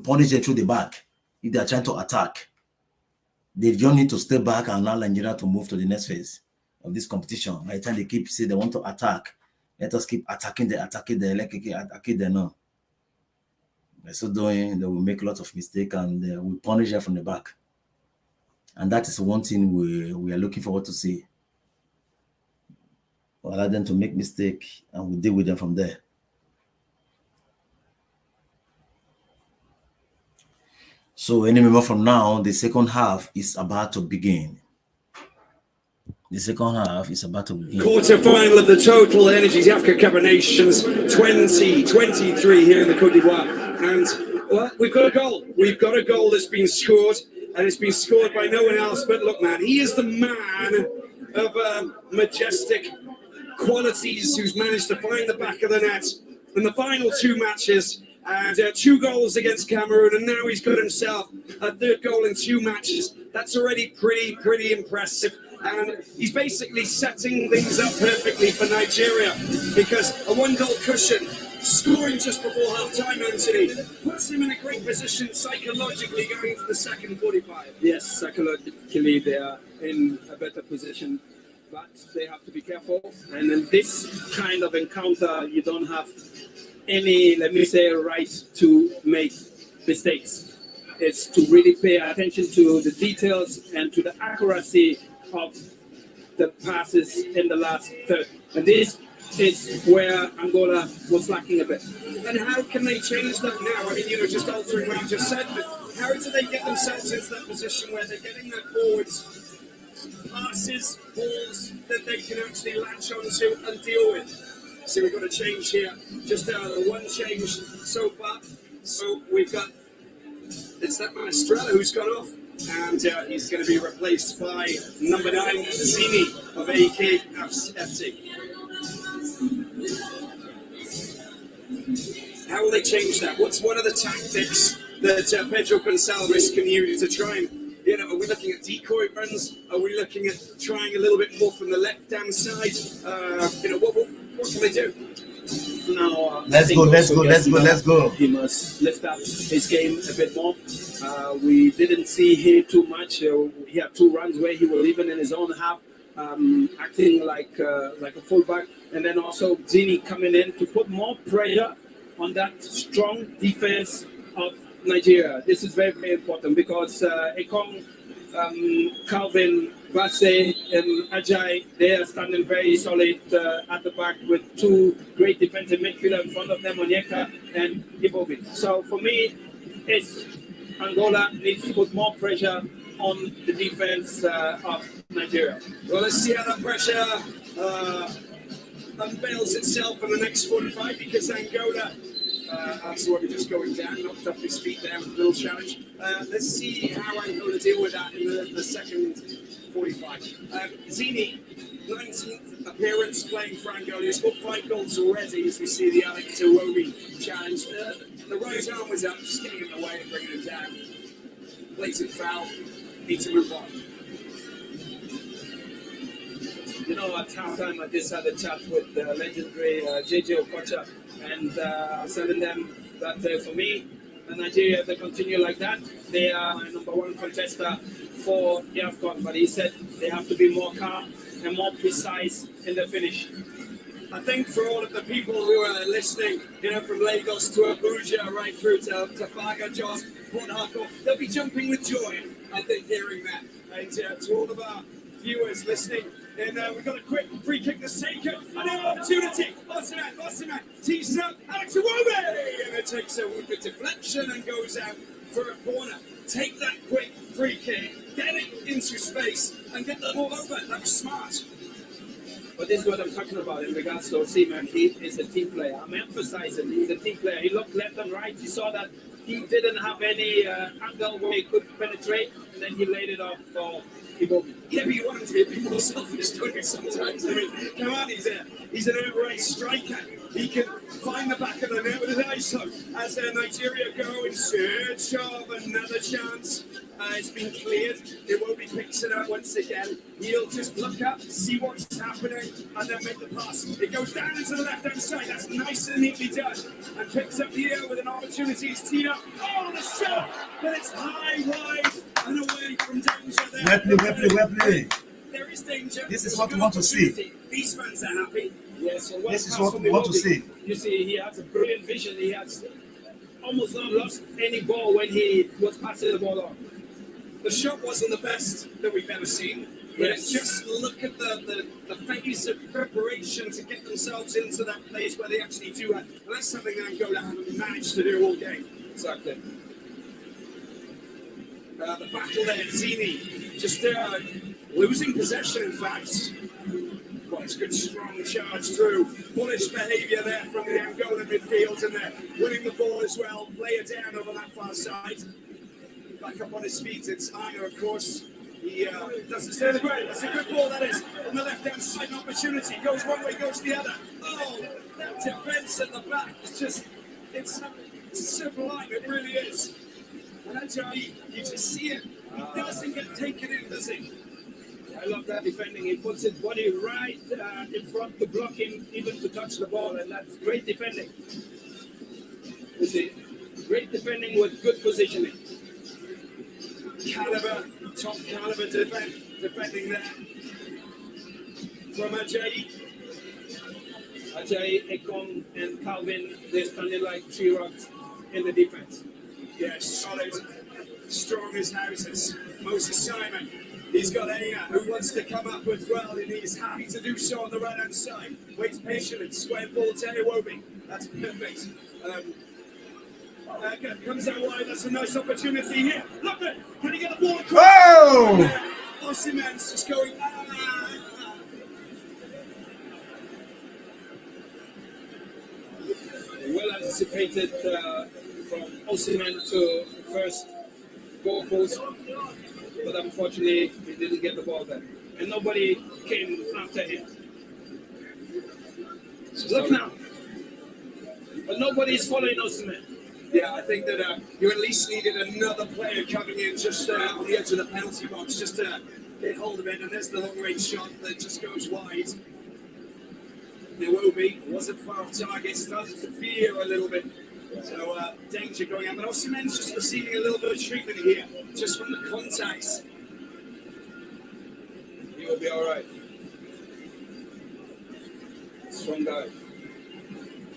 punish them through the back. If they are trying to attack, they don't need to step back and allow Nigeria to move to the next phase of this competition. By the time they keep saying they want to attack, let us keep attacking them, no. By so doing, they will make a lot of mistakes, and we punish them from the back. And that is one thing we are looking forward to see. We'll allow them to make mistakes, and we deal with them from there. So any moment from now, the second half is about to begin. The second half is about to begin. Quarter-final of the Total Energies Africa Cup of Nations 2023 here in the Côte d'Ivoire. And, well, we've got a goal. We've got a goal that's been scored, and it's been scored by no one else but, look, man, he is the man of majestic qualities who's managed to find the back of the net in the final 2 matches. And 2 goals against Cameroon, and now he's got himself a 3rd goal in 2 matches. That's already pretty impressive. And he's basically setting things up perfectly for Nigeria, because a 1-goal cushion, scoring just before half-time, Anthony, puts him in a great position psychologically going into the second 45. Yes, psychologically they are in a better position, but they have to be careful. And in this kind of encounter, you don't have any, let me say, right to make mistakes. It's to really pay attention to the details and to the accuracy of the passes in the last third. And this is where Angola was lacking a bit. And how can they change that now? I mean, just altering what you just said, but how do they get themselves into that position where they're getting their forwards passes, balls that they can actually latch onto and deal with? So we've got a change here. Just one change so far. So we've got, it's that man Estrella who's gone off, and he's going to be replaced by number 9, Zini of AKFC. How will they change that? What are the tactics that Pedro Gonçalves can use to try and You know, are we looking at decoy runs? Are we looking at trying a little bit more from the left-hand side? You know, what can they do? Now, Let's go. He must lift up his game a bit more. We didn't see here too much. He had 2 runs where he was even in his own half, acting like a fullback, and then also Zini coming in to put more pressure on that strong defense of Nigeria. This is very, very important because Ekong, Calvin, Basse, and Ajay, they are standing very solid at the back with 2 great defensive midfielders in front of them, Onyeka and Iwobi. So for me, it's Angola needs to put more pressure on the defense of Nigeria. Well, let's see how that pressure unveils itself in the next 45 because Angola, absolutely just going down, knocked off his feet there with a little challenge. Let's see how Angola deal with that in the second 45. Zini, 19th appearance playing for Angola. He's got 5 goals already as we see the Alex Iwobi challenge. The right arm was up, just getting in the way and bringing him down. Blatant foul. Need to move on. You know, at halftime, I just had a chat with the legendary JJ Okocha, and I was telling them that for me, Nigeria, if they continue like that, they are my number 1 contester for the Afcon. But he said they have to be more calm and more precise in the finish. I think for all of the people who are listening, you know, from Lagos to Abuja, right through to Baga, Jos, Port Harcourt, they'll be jumping with joy, I think, hearing that. And to all of our viewers listening, and we've got a quick free kick that's taken, and an opportunity. Osimhen, teases up, Alex Iwobi, and it takes a good deflection and goes out for a corner. Take that quick free kick, get it into space, and get the ball over. That was smart. But this is what I'm talking about in regards to Osimhen. He is a team player. I'm emphasizing he's a team player. He looked left and right. He saw that he didn't have any angle where he could penetrate, and then he laid it off for Iwobi. Yeah, but you want him to be a bit more selfish, don't you, sometimes? I mean, come on, he's an outright striker. He can find the back of the net with his eyes. So, as Nigeria go in search of another chance, it's been cleared. Iwobi picks it up once again. He'll just look up, see what's happening, and then make the pass. It goes down into the left-hand side. That's nice and neatly done. And picks up the air with an opportunity. It's teed up. Oh, the shot! But it's high, wide, and away from danger there. Well play. There is danger. This is what we want to see. These fans are happy. Yes, so this is what we want to see. You see, he has a brilliant vision. He has almost not lost any ball when he was passing the ball on. The shot wasn't the best that we've ever seen. But Yes. just look at the phase of preparation to get themselves into that place where they actually do that. And that's something that Angola haven't managed to do all game. Exactly. The battle there, Zini, just losing possession, in fact. Quite a good strong charge through. Bullish behaviour there from the Angola midfield, and they're winning the ball as well. Player down over that far side. Back up on his feet, it's Aina, of course. He doesn't stay the ground. That's a good ball, that is. On the left-hand side, an opportunity. Goes one way, goes the other. Oh, that defence at the back is just, it's sublime, it really is. And Ajayi, you just see it. He doesn't get taken in, does he? I love that defending. He puts his body right in front to block him, even to touch the ball, and that's great defending. You see, great defending with good positioning. Caliber, top caliber defending there from Ajayi. Ajay, Ekong, and Calvin, they're standing like 3 rocks in the defense. Yes, solid, strong as houses. Moses Simon, he's got Aina, who wants to come up as well, and he's happy to do so on the right-hand side. Waits patiently, square ball to Iwobi. That's perfect. Comes out wide, that's a nice opportunity here. Look at, can he get the ball across? Oh! Osimhen's just going, Well anticipated from Osimhen to first goal post, but unfortunately he didn't get the ball there, and nobody came after him. Look now, but nobody is following Osimhen. Yeah, I think that you at least needed another player coming in just on the edge of the penalty box just to get hold of it. And there's the long-range shot that just goes wide. There will be. Wasn't far off target. Started to veer a little bit. So danger going up. But Osimhen's just receiving a little bit of treatment here, just from the contacts. He will be all right. Strong guy.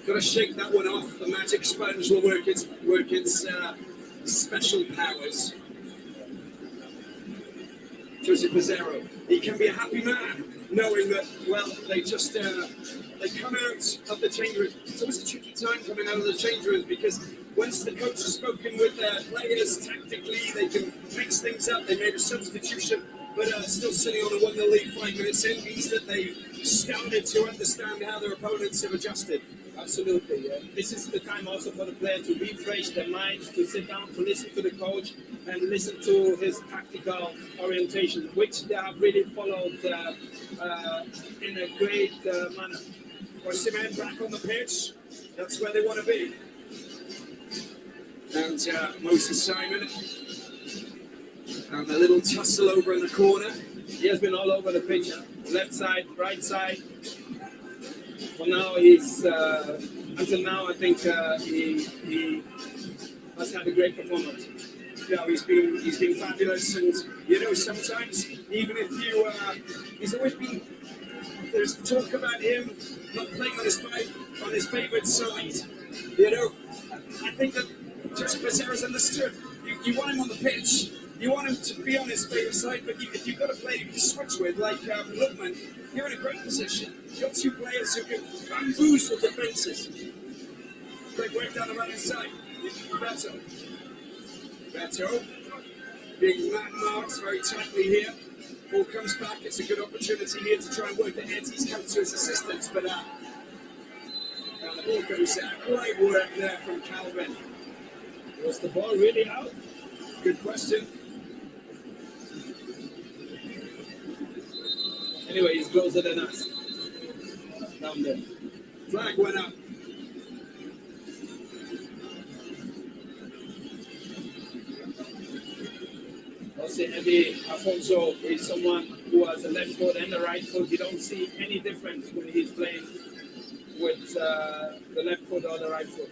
Got to shake that one off. The magic sponge will work its special powers. Jose Pizarro. He can be a happy man, knowing that, well, they just they come out of the change room. It's always a tricky time coming out of the change rooms because once the coach has spoken with their players tactically, they can mix things up. They made a substitution, but still sitting on a 1-0 lead 5 minutes in means that they've started to understand how their opponents have adjusted. Absolutely. This is the time also for the players to refresh their minds, to sit down, to listen to the coach and listen to his tactical orientation, which they have really followed in a great manner. Osimhen back on the pitch. That's where they want to be. And Moses Simon. And a little tussle over in the corner. He has been all over the pitch. Left side, right side. For now, he's until now. I think he has had a great performance. Yeah, he's been fabulous, and you know sometimes even if you he's always been. There's talk about him not playing on his favourite side. You know, I think that Jose Pizarro's understood. You want him on the pitch. You want him to be on his favourite side, but if you've got a player you can switch with, like Lookman, you're in a great position. You've got two players who can bamboozle defences. Great work down the right-hand side. Beto. Being marked very tightly here. Ball comes back. It's a good opportunity here to try and work the heads. He's come to his assistance, but and the ball goes out. Great work there from Calvin. Was the ball really out? Good question. Anyway, he's closer than us. Down there. Flag went up. Eddie Afonso is someone who has a left foot and a right foot. You don't see any difference when he's playing with the left foot or the right foot.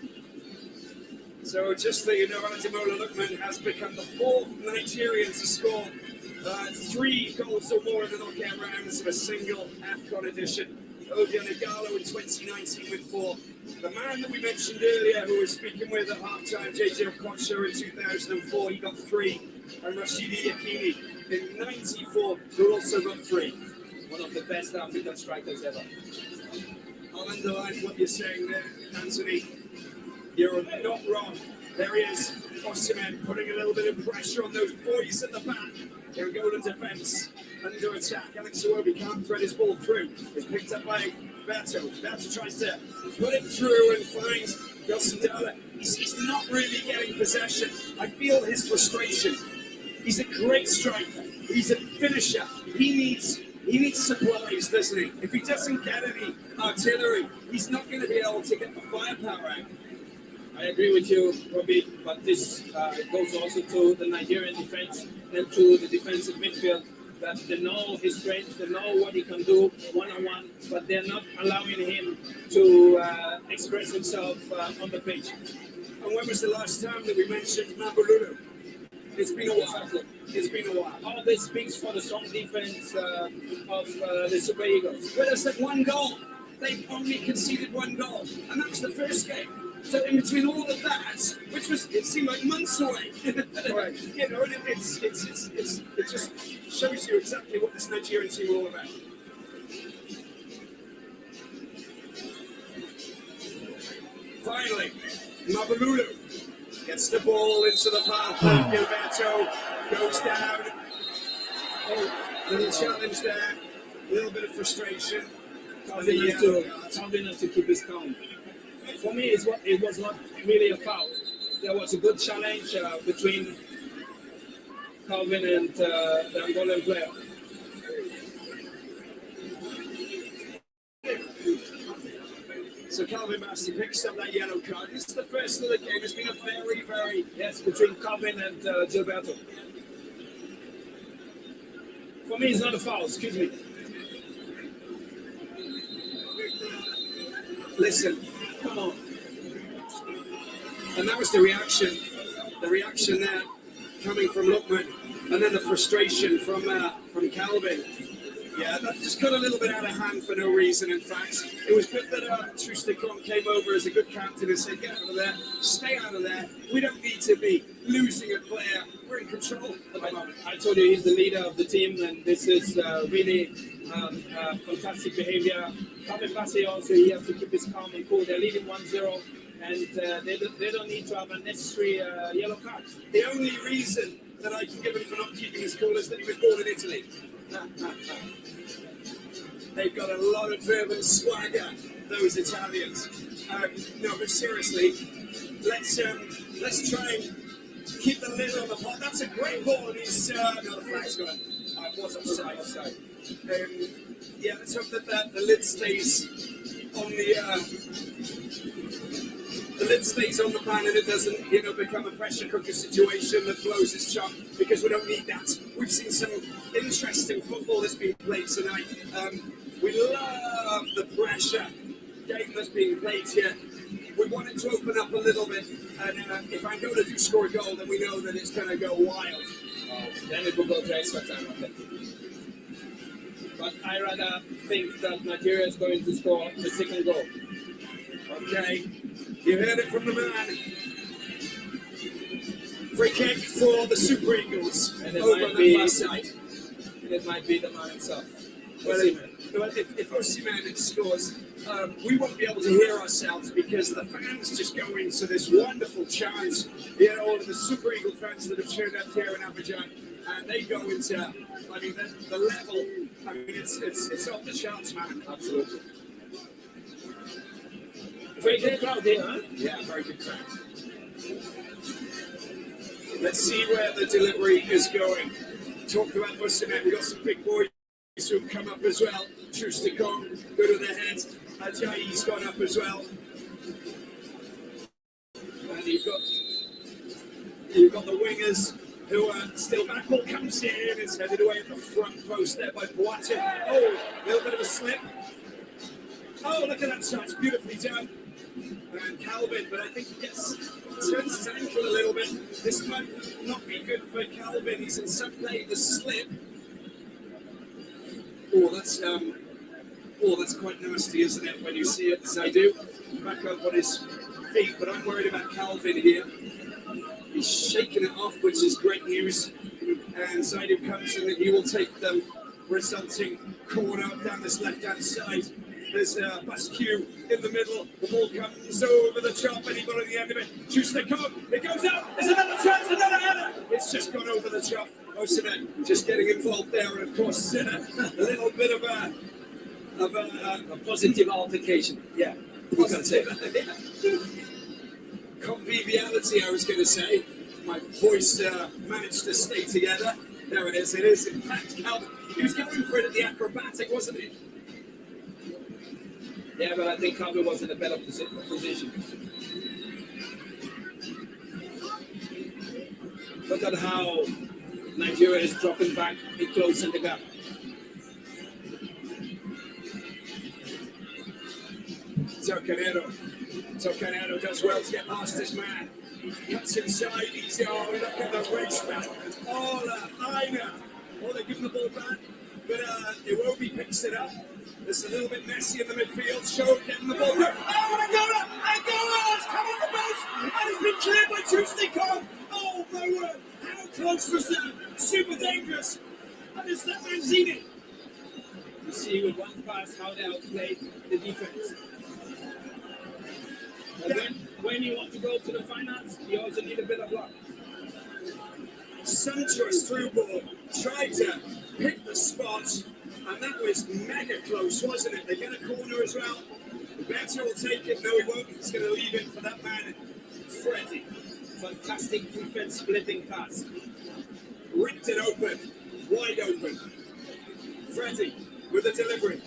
So just so you know, Ademola Lookman has become the fourth Nigerian to score 3 goals or more in the knockout rounds of a single Afcon edition. Obian Igalo in 2019 with 4. The man that we mentioned earlier who was speaking with at halftime, JJ Okocha in 2004, he got 3. And Rashidi Yakini in 94, who also got 3. One of the best African strikers ever. I'll underline what you're saying there, Anthony. You're not wrong. There he is, Osimhen, putting a little bit of pressure on those boys at the back. They're Angolan defence, under attack. Alex Iwobi can't thread his ball through. It's picked up by Beto. Beto tries to put it through and finds Gosendala. He's not really getting possession. I feel his frustration. He's a great striker. He's a finisher. He needs supplies, doesn't he? If he doesn't get any artillery, he's not going to be able to get the firepower out. I agree with you, Robbie, but this goes also to the Nigerian defense and to the defensive midfield, that they know his strength, they know what he can do one-on-one, but they're not allowing him to express himself on the pitch. And when was the last time that we mentioned Mabululu? It's been a while. It's been a while. All this speaks for the strong defense of the Super Eagles. Well, there's that one goal. They've only conceded 1 goal, and that was the first game. So in between all of that, which was, it seemed like months away, Right. you know, and it just shows you exactly what this Nigerian team are all about. Finally, Mabululu gets the ball into the path. Gilberto goes down. Oh, little challenge there, a little bit of frustration. Calvin has to keep his calm. For me, it was not really a foul. There was a good challenge between Calvin and the Angolan player. So Calvin Bassey picks up that yellow card. This is the first of the game. It's been a very... Yes, between Calvin and Gilberto. For me, it's not a foul, excuse me. Listen, come on. And that was the reaction there coming from Lookman, and then the frustration from Calvin. Yeah, that just got a little bit out of hand for no reason. In fact, it was good that Trusticon came over as a good captain and said, get out of there, stay out of there. We don't need to be losing a player. We're in control at the moment. I told you he's the leader of the team, and this is really fantastic behavior. Calvin Bassey also, he has to keep his calm and cool. They're leading 1-0, and they don't need to have unnecessary yellow cards. The only reason that I can give him for not keeping his cool is that he was born in Italy. They've got a lot of verve and swagger, those Italians. No, but seriously, let's try and keep the lid on the pot. That's a great ball, and he's no, the flag's gone. Was offside. Yeah, let's hope that the lid stays on the lid stays on the pan and it doesn't, become a pressure cooker situation that blows its chop, because we don't need that. We've seen some interesting football that's been played tonight. We love the pressure game that's being played here. We want it to open up a little bit, and if Angola do score a goal, then we know that it's going to go wild. Then it will go to extra time, I think. But I rather think that Nigeria is going to score the second goal. Okay, you heard it from the man. Free kick for the Super Eagles over on the far side. And it might be the man himself. Well, if Osimhen scores, we won't be able to hear ourselves because the fans just go into this wonderful chant. All of the Super Eagle fans that have turned up here in Abidjan, and they go into, the level. It's off the charts, man. Absolutely. Very good crowd here, huh? Yeah, very good crowd. Let's see where the delivery is going. Talked about Osimhen. We've got some big boys who've come up as well. Trusticon, good with their heads. Ajayi's gone up as well. And you've got the wingers who are still back. Ball comes in, it's headed away at the front post there by Boateng. Oh, a little bit of a slip. Oh, look at that shot, it's beautifully done. And Calvin, but I think he turns his ankle a little bit. This might not be good for Calvin. He's in some pain. The slip. Oh, that's quite nasty, isn't it? When you see it, as I do, back up on his feet. But I'm worried about Calvin here. He's shaking it off, which is great news. And Zaidu comes in, and he will take the resulting corner down this left-hand side. There's Basque in the middle. The ball comes over the top. Anybody at the end of it. Trusticon. It goes out. There's another chance. Another header. It's just gone over the top. Osimhen just getting involved there. And of course, a little bit of a positive altercation. Yeah. Positive. Conviviality, I was going to say. My voice managed to stay together. There it is. It is, in fact, Calvin. He was going for it at the acrobatic, wasn't he? Yeah, but I think Calvin was in a better position. Look at how Nigeria is dropping back and closing the gap. Tocanero does well to get past this man. Cuts inside. He's look at the race man. Aina. Oh, they give him the ball back, but Iwobi picks it up. It's a little bit messy in the midfield. Show getting the ball. Oh, Angola! It's come on the post! And it's been cleared by Trusticon! Oh, my word! How close was that? Super dangerous! And it's that Manzini! You see with one pass how they outplayed the defense. When you want to go to the finals, you also need a bit of luck. Sumptuous through ball. Tried to pick the spot. And that was mega close, wasn't it? They get a corner as well. Better will take it. No, he won't. He's going to leave it for that man, Freddie. Fantastic defense splitting pass. Ripped it open. Wide open. Freddie with the delivery.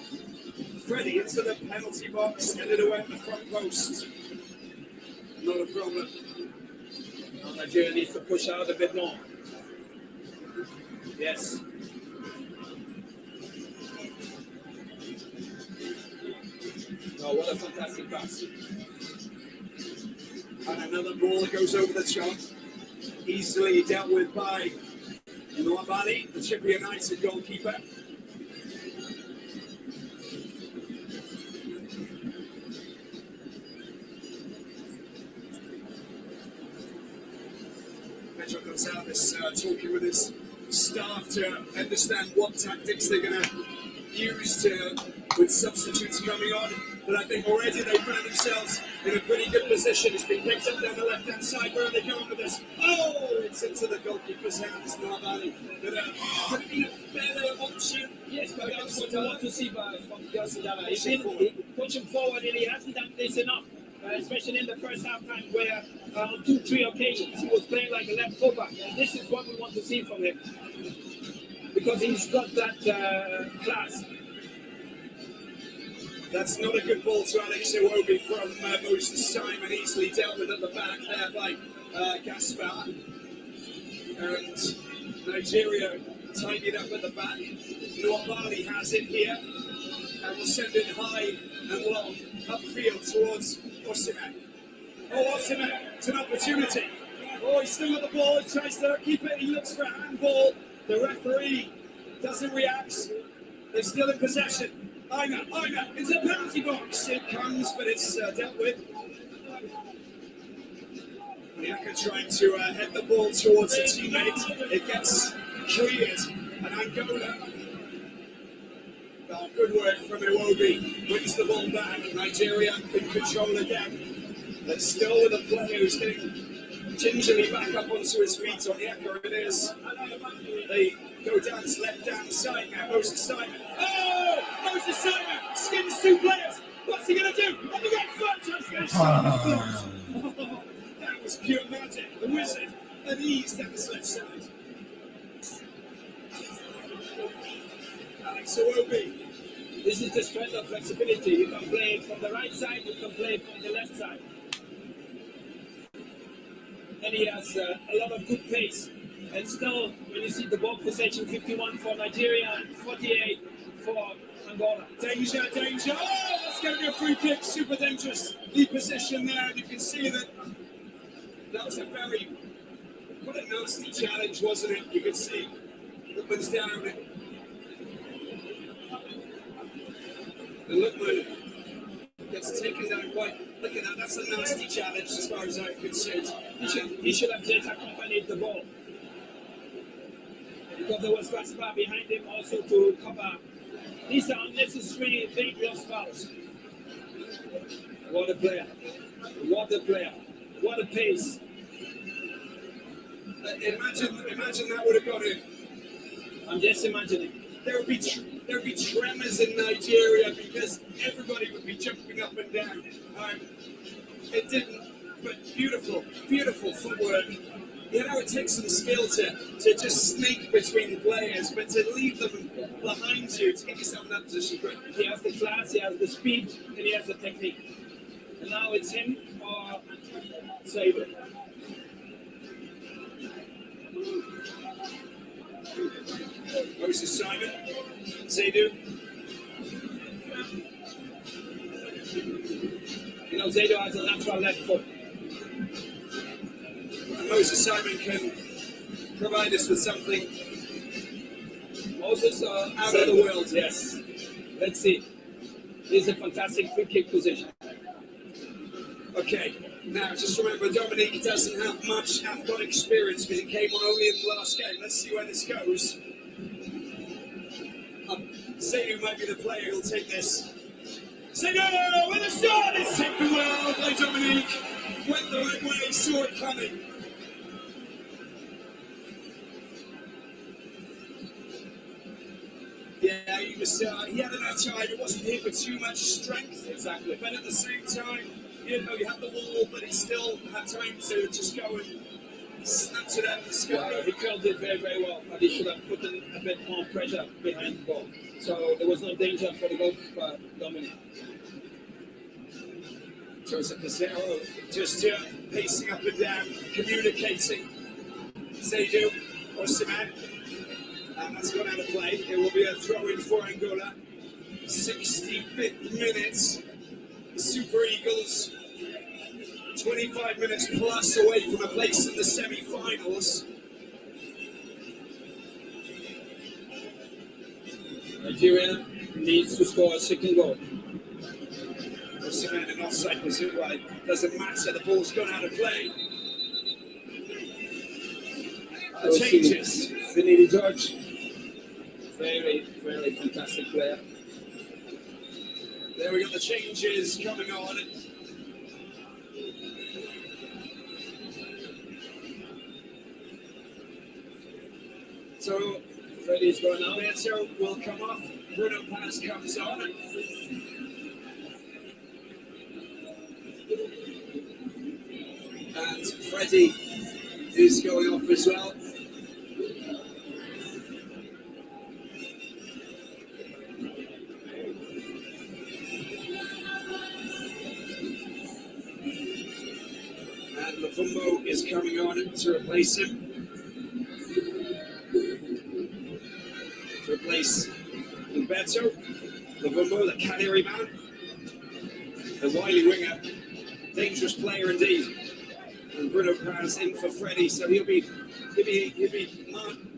Freddie into the penalty box, headed away at the front post. Not a problem. Now Nigeria needs to push out a bit more. Yes. Oh, what a fantastic pass. And another ball that goes over the top. Easily dealt with by Nwabali, the Chipper United goalkeeper. Pedro Gonzalez talking with his staff to understand what tactics they're going to use with substitutes coming on. But I think already they found themselves in a pretty good position. It's been picked up down the left-hand side. Where are they going with this? Oh, it's into the goalkeeper's hands. Nwabali. But could be a better option. Yes, but that's what I want to see from Yosidala. He push him forward, and he hasn't done this enough. Especially in the first half time, where on 2-3 occasions he was playing like a left fullback. And this is what we want to see from him, because he's got that class. That's not a good ball to Alex Iwobi from Moses Simon, easily dealt with at the back there by Gaspar. And Nigeria tidied up at the back. Nwabali has it here, and will send it high and long upfield towards Osimhen. Oh, Osimhen, it's an opportunity. Oh, he's still got the ball, he tries to keep it, he looks for a handball. The referee doesn't react. They're still in possession. Aina, it's a penalty box. It comes, but it's dealt with. Onyeka trying to head the ball towards a teammate. It gets cleared, and Angola. Good work from Iwobi. Wins the ball back. Nigeria in control again. But still with a player who's getting gingerly back up onto his feet. Onyeka it is. They go down to left-hand side now. Moses Simon. Oh! Moses Simon skins two players. What's he going to do? On the right foot. That was pure magic. The wizard at ease down his left side. Alex Iwobi. This is the strength of flexibility. You can play from the right side, you can play from the left side. And he has a lot of good pace. And still, when you see the ball possession, 51 for Nigeria and 48 for Angola. Danger. Oh, that's going to be a free kick. Super dangerous. Deep position there. And you can see that was quite a nasty challenge, wasn't it? You can see Lookman's down it. And Lookman gets taken down quite. Look at that. That's a nasty challenge as far as I'm concerned. He should have just accompanied the ball, because there was Gaspar behind him also to cover. These are unnecessary dangerous fouls. What a player. What a pace. Imagine that would have got in. I'm just imagining. There would be tremors in Nigeria because everybody would be jumping up and down. It didn't, but beautiful footwork. You know, it takes some skill to just sneak between players, but to leave them behind you to get yourself in that position. He has the class, he has the speed, and he has the technique. And now it's him or Saber. Moses Simon, Zaidu. You know, Zaidu has a natural left foot. Moses Simon can provide us with something Moses out of the world. Yes. Let's see. This is a fantastic free kick position. Okay, now just remember, Dominique doesn't have much Afcon experience because he came on only in the last game. Let's see where this goes. Zaidu might be the player who'll take this. Zaidu with a shot! It's taken well by Dominique. Went the right way, saw it coming. Yeah, he had enough time. It wasn't hit with too much strength. Exactly. But at the same time, you know, you had the wall, but he still had time to just go and Snaps it out of the sky. He curled it very, very well, but he should have put in a bit more pressure behind the ball. So there was no danger for the goalkeeper, Dominic. Joseph Pizarro just pacing up and down, communicating. Seydou Osimhen. And that's gone out of play. It will be a throw-in for Angola. 65th minute. The Super Eagles, 25 minutes plus away from a place in the semi-finals. Nigeria needs to score a second goal. Osimhen in offside position. Well, it doesn't matter. The ball's gone out of play. The changes. Finidi George. Very, very fantastic player. There we got the changes coming on. So Freddie's going out. Beto will come off. Bruno Paz comes on. And Freddie is going off as well. And Luvumbo is coming on to replace him. To replace Umberto. Luvumbo, the canary man. The wily winger. Dangerous player indeed. And Bruno Paz in for Freddie, so he'll be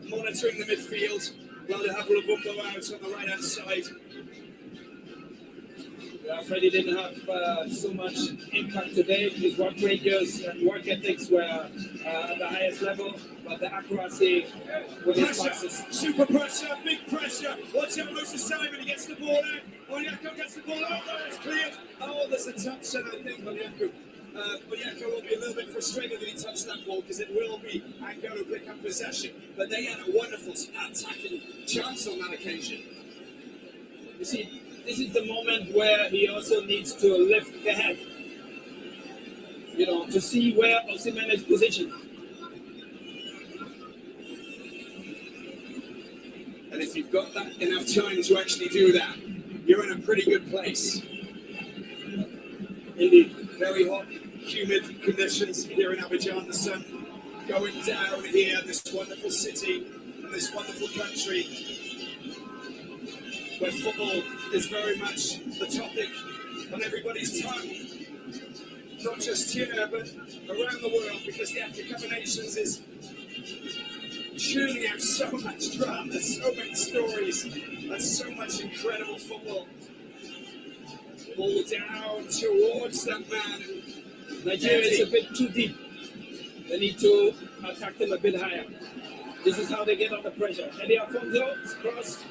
monitoring the midfield while they have Luvumbo out on the right hand side. Yeah, Freddie didn't have so much impact today. His work rates and work ethics were at the highest level, but the accuracy with his passes. Super pressure, big pressure. Watch out, Moses Simon, he gets the ball out. Onyeko gets the ball out, it's cleared. Oh, there's a touch, and I think Onyeko will be a little bit frustrated that he touched that ball because it will be Angola pick up possession. But they had a wonderful attacking chance on that occasion. You see, this is the moment where he also needs to lift the head, you know, to see where Osimhen is positioned. And if you've got that enough time to actually do that, you're in a pretty good place. Indeed. Very hot, humid conditions here in Abidjan. The sun going down here, this wonderful city, this wonderful country, where football is very much the topic on everybody's tongue. Not just here, but around the world, because the African Cup of Nations is churning out so much drama, so many stories, and so much incredible football. Ball down towards that man. Nigeria is a bit too deep. They need to attack them a bit higher. This is how they get under pressure. Eddie Alfonso, cross.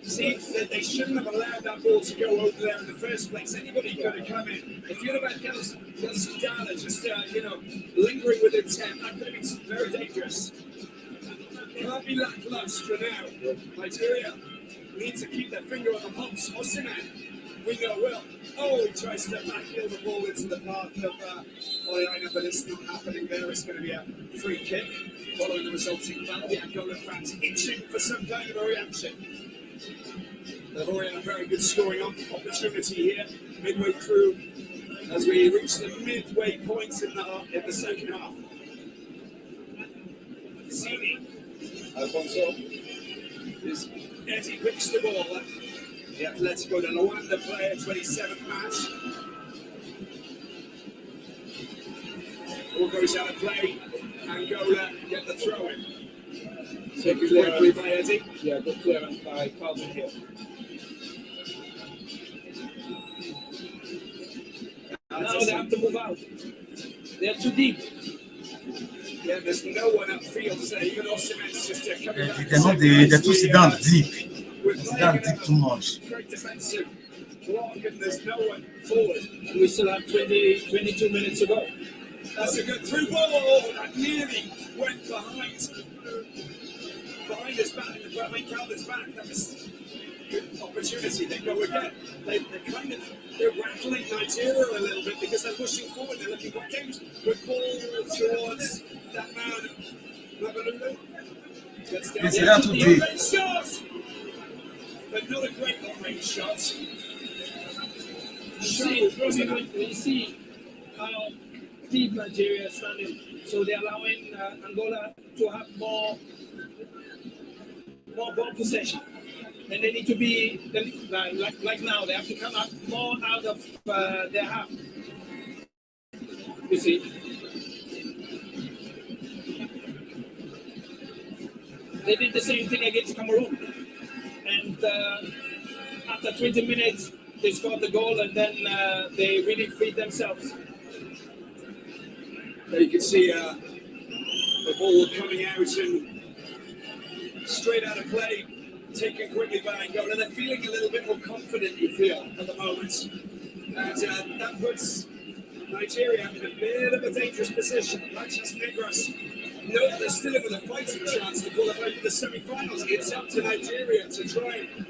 See, they shouldn't have allowed that ball to go over there in the first place. Anybody could have come in. If you'd have had Gelsudana just, lingering with intent, that could have been very dangerous. Can't be lackluster now. Nigeria need to keep their finger on the pulse. Osimhen, we know well. Oh, he tries to backheel the ball into the path of Oyana, but it's not happening there. It's going to be a free kick following the resulting foul. The Angola fans itching for some kind of a reaction. They've already had a very good scoring opportunity here, midway through, as we reach the midway point in the second half. Sini, Alfonso, Eddie picks the ball. The Atletico de Luanda player, 27th match. Ball goes out of play. Angola get the throw in. Taken quickly by Eddie. Yeah, good clearance by Calvin here. Now they have to move out. They're too deep. Yeah, there's no one upfield, so even Osimhen's just coming back. They're too sit down deep. Sit down deep too much. Great defensive block, and there's no one forward. And we still have 22 minutes to go. That's a good through ball. That nearly went behind his back, behind Calvin's back. That was good opportunity. They go again. They're rattling Nigeria a little bit because they're pushing forward. They're looking quite dangerous. With ball towards that man, Mabalulu. It's not too deep. Shot, but not a great long-range shot. You see how deep Nigeria is standing. So they're allowing Angola to have more ball possession. And they need to be, like now, they have to come up more out of their half. You see? They did the same thing against Cameroon. And after 20 minutes, they scored the goal and then they really freed themselves. There you can see the ball coming out and straight out of play, taken quickly by Angola. They're feeling a little bit more confident, you feel, at the moment. And that puts Nigeria in a bit of a dangerous position. Manchester Negros know that they're still in with a fighting chance to qualify for the semi-finals. It's up to Nigeria to try and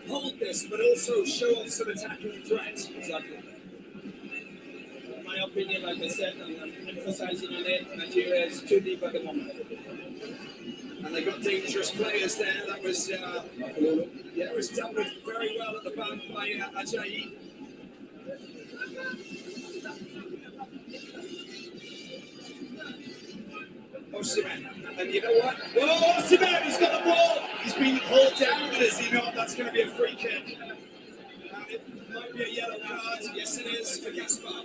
hold this, but also show off some attacking threats. Exactly. In my opinion, like I said, I'm emphasizing on it, Nigeria is too deep at the moment. And they got dangerous players there. That was, it was dealt with very well at the back by Ajayi. Osimhen. And you know what? Oh, Osimhen, he's got the ball. He's been pulled down, but is he not? That's going to be a free kick. It might be a yellow card. Yes, it is for Gaspar.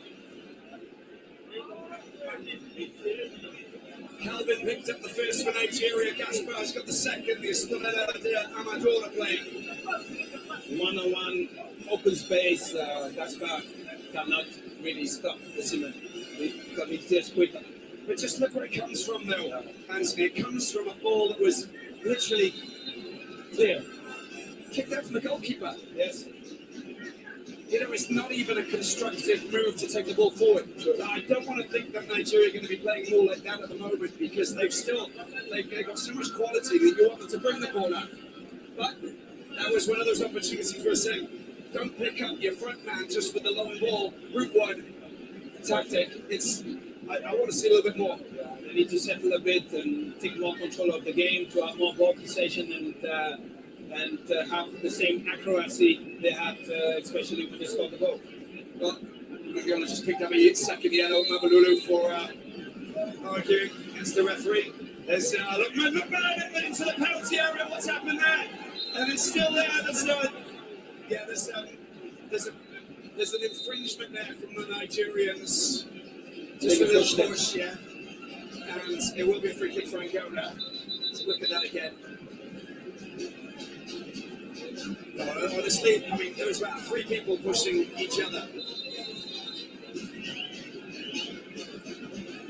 Calvin picked up the first for Nigeria. Gaspar's got the second. There's still Amadora playing. One-on-one, open space. Gaspar cannot really stop Osimhen because he's just quicker. But just look where it comes from, though, Anthony. It comes from a ball that was literally clear. Kicked out from the goalkeeper. Yes. You know, it's not even a constructive move to take the ball forward. I don't want to think that Nigeria are going to be playing more like that at the moment because they've got so much quality that you want them to bring the ball up. But that was one of those opportunities where saying, don't pick up your front man just for the long ball. Route one tactic. I want to see a little bit more. They need to settle a bit and take more control of the game to have more ball possession and have the same accuracy they had, especially when they scored the goal. Well, Angola just picked up a second yellow, Mabalulu, for arguing against the referee. There's look, McMahon into the penalty area. What's happened there? And it's still there. There's an infringement there from the Nigerians. Just a little push, yeah. And it will be a free kick for Angola. Let's look at that again. Honestly, I mean, there was about 3 people pushing each other.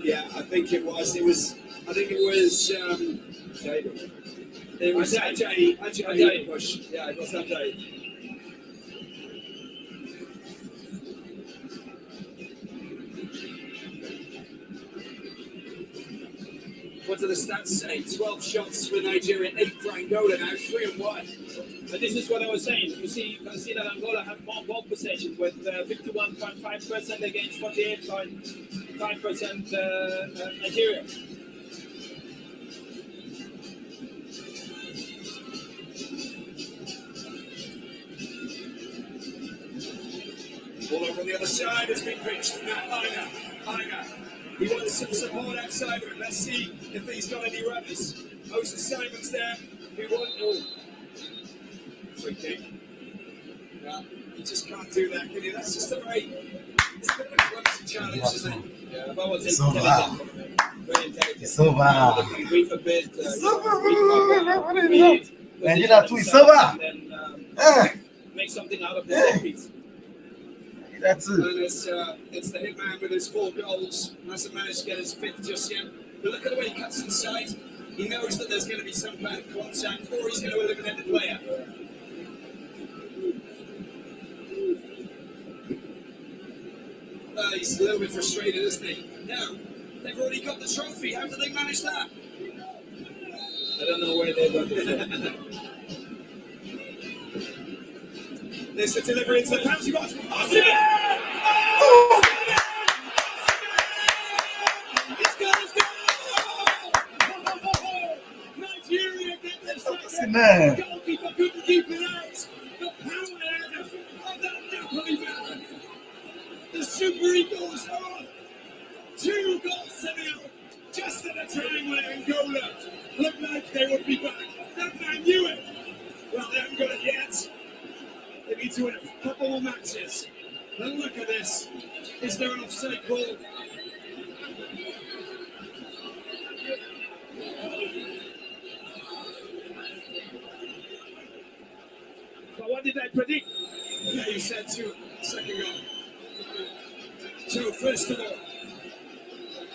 Yeah, I think it was Ajayi push. Yeah, it was Ajayi. What do the stats say? 12 shots for Nigeria, 8 for Angola now, 3 and 1. But this is what I was saying. You can see that Angola have more ball possession with 51.5% against 48.5% Nigeria. Ball over on the other side has been pitched. Now Aina. He wants some support outside of him. Let's see if he's got any runners. Moses Simon's there. Free kick. Yeah, you just can't do that, can you? That's just a very clumsy challenge, isn't it? Yeah, that was It's over. very intelligent. It's over. Brief a bit. It's over. And you know, it's over. And then make something out of the set piece. That's it. And it's the hitman with his 4 goals. Hasn't managed to get his 5th just yet. But look at the way he cuts inside. He knows that there's going to be some kind of contact, or he's going to eliminate the player. He's a little bit frustrated, isn't he? Now, they've already got the trophy. How did they manage that? I don't know where they got this. There's the delivery into the penalty box. Nigeria get their second. Goalkeeper couldn't keep it out. The power of that Napoli man. The Super Eagles are 2 goals to 0. Just at a time when Angola looked like they would be back. That man knew it. Well, they haven't got it yet. They need to win a couple more matches. And look at this. Is there an offside call? But what did I predict? Yeah, you said 2 second goal. So, first of all,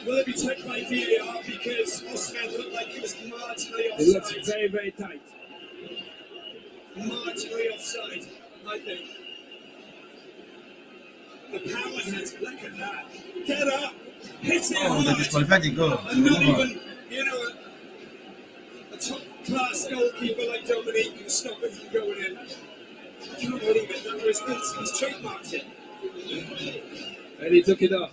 will it be checked by VAR because Osman looked like he was marginally offside? It looks very, very tight. Marginally offside, I think. The power has, look at that. Get up, hit it hard. They disqualified the goal. And not even, you know, a top-class goalkeeper like Dominique can stop it from going in. I can't believe it. That was he's trademarked it. And he took it off.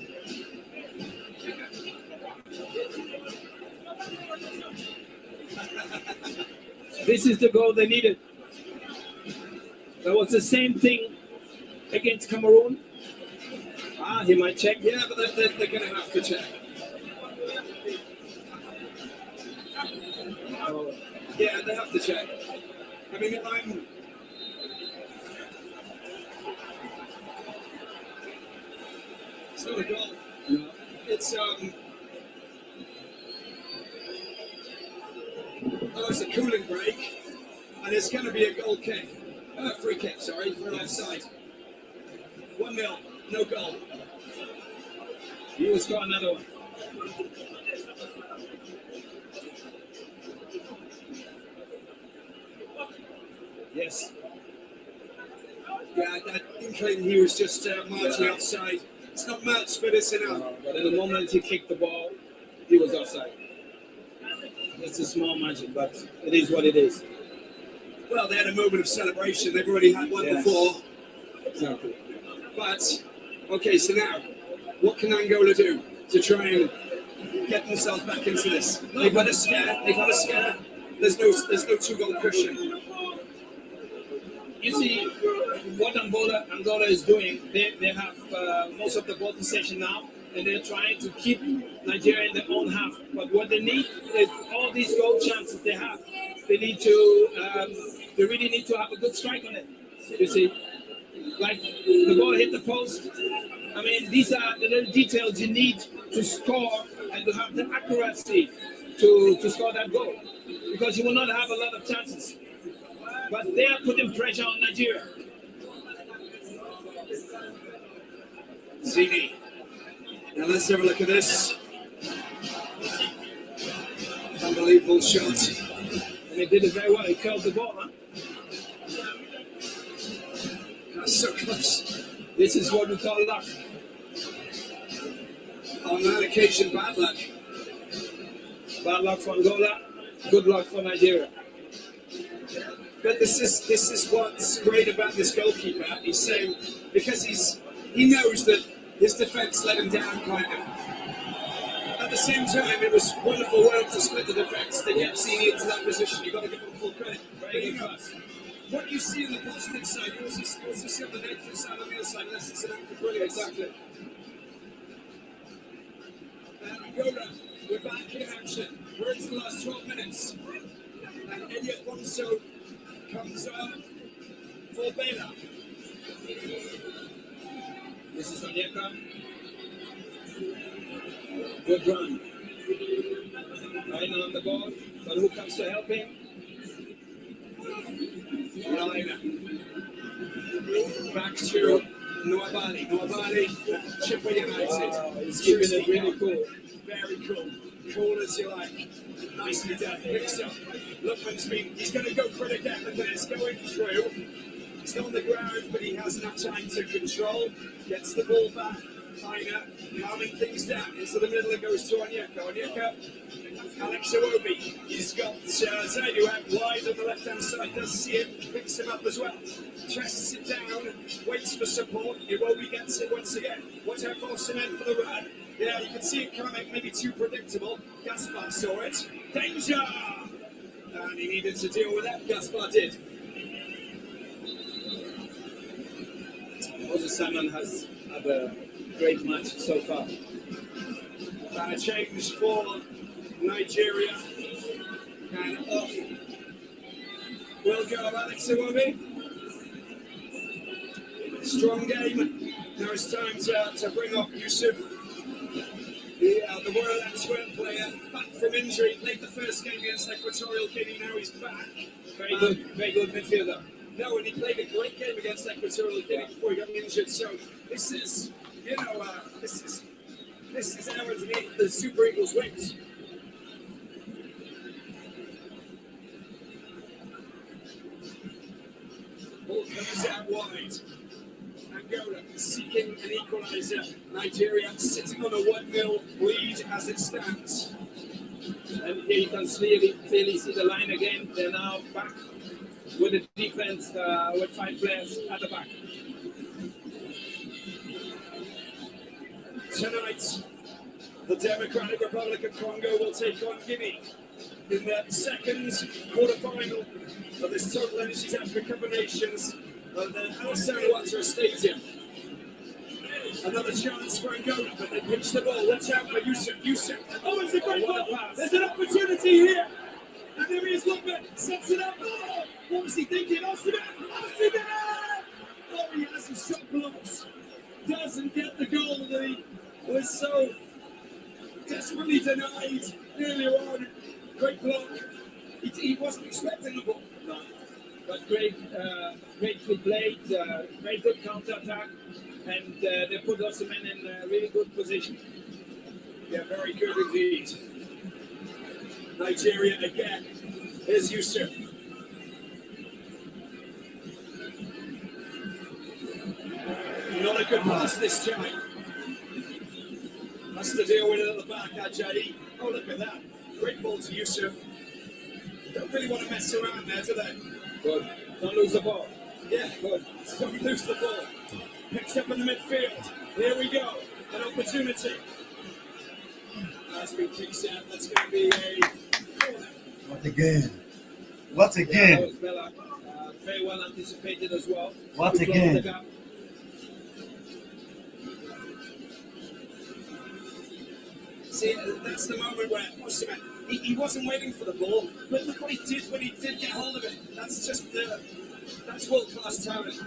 This is the goal they needed. That was the same thing against Cameroon. He might check. Yeah, but they're going to have to check. Yeah, they have to check. I mean, it's not a goal. No. It's it's a cooling break, and it's going to be a goal kick. Free kick, sorry, for an offside. 1-0, no goal. He will score another one. Yes. Yeah, I think he was just marginally offside. It's not much, but it's enough. But in the moment he kicked the ball, he was offside. It's a small margin, but it is what it is. Well, they had a moment of celebration. They've already had one before. Exactly. But, okay, so now, what can Angola do to try and get themselves back into this? They've had a scare. There's no 2-goal cushion. You see what Angola is doing. They have most of the ball possession now, and they're trying to keep Nigeria in their own half. But what they need is all these goal chances they have. They need to. They really need to have a good strike on it. You see, like the ball hit the post. I mean, these are the little details you need to score and to have the accuracy to score that goal, because you will not have a lot of chances. But they are putting pressure on Nigeria. Zini. Now let's have a look at this. Unbelievable shot. And he did it very well. He curled the ball, huh? That's so close. This is what we call luck. On that occasion, bad luck. Bad luck for Angola, good luck for Nigeria. But this is what's great about this goalkeeper. He's saying, because he knows that his defence let him down, kind of. At the same time, it was wonderful work to split the defence to get Zini into that position. You've got to give him full credit. Very good pass. What you see on the positive side, you also see on the negative side, on the other side, unless it's an act of brilliance. Exactly. Angola, we're back in action. We're into the last 12 minutes. And Eddie Afonso comes for Bela. This is Onyeka. Good run. Aina on the ball, but who comes to help him? Aina. Back to Noabali, Chipper United. He's keeping it really cool. Very cool. Cool as you like. Nicely done. Picks up. He's going to go for it again. Look at this. Going through. He's on the ground, but he has enough time to control. Gets the ball back. Aina calming things down. Into the middle, it goes to Onyeka. Alex Iwobi. He's got Zaidu out wide on the left-hand side. Does see him. Picks him up as well. tries to sit down, waits for support. Iwobi gets it once again. Watch out for Cement for the run. Yeah, you can see it coming, maybe too predictable. Gaspar saw it. Danger! And he needed to deal with that. Gaspar did. Also, Simon has had a great match so far. A change for Nigeria. And off will go Alex Iwobi. Strong game. Now it's time to bring off Yusuf, the Royal Antwerp player, back from injury. Played the first game against Equatorial Guinea. Now he's back. Very good midfielder. No, and he played a great game against Equatorial Guinea before he got injured. So this is, this is underneath the Super Eagles' wings. Ball comes out wide. Angola seeking an equaliser. Nigeria sitting on a 1-0 lead as it stands. And here you can clearly see the line again. They're now back with the defense with 5 players at the back. Tonight, the Democratic Republic of Congo will take on Guinea in the second quarter-final of this Total Energies Africa Cup of Nations at the Alassane Ouattara Stadium. Another chance for Angola, but they pitch the ball. Watch out for Yusuf. Oh, it's a great ball. There's an opportunity here. And there he is, Lookman. Sets it up. Oh, what was he thinking? Osimhen! Oh, he has his shot blocks. Doesn't get the goal that he was so desperately denied earlier on. Great block. He wasn't expecting the ball. No. But greatly played, very good counter-attack, and they put Osimhen in a really good position. Yeah, very good indeed. Nigeria again. Here's Yusuf. Not a good pass this time. Has to deal with it at the back, Ajayi. Oh, look at that. Great ball to Yusuf. Don't really want to mess around there, do they? Good. Don't lose the ball. Yeah, good. Don't lose the ball. Picks up in the midfield. Here we go. An opportunity. That's been kicked out. That's going to be a corner. What again? What Yeah, again? that was Bella. Very well anticipated as well. What To close again? the gap. See, that's the moment where Osimhen, he wasn't waiting for the ball, but look what he did when he did get hold of it. That's just that's world-class talent.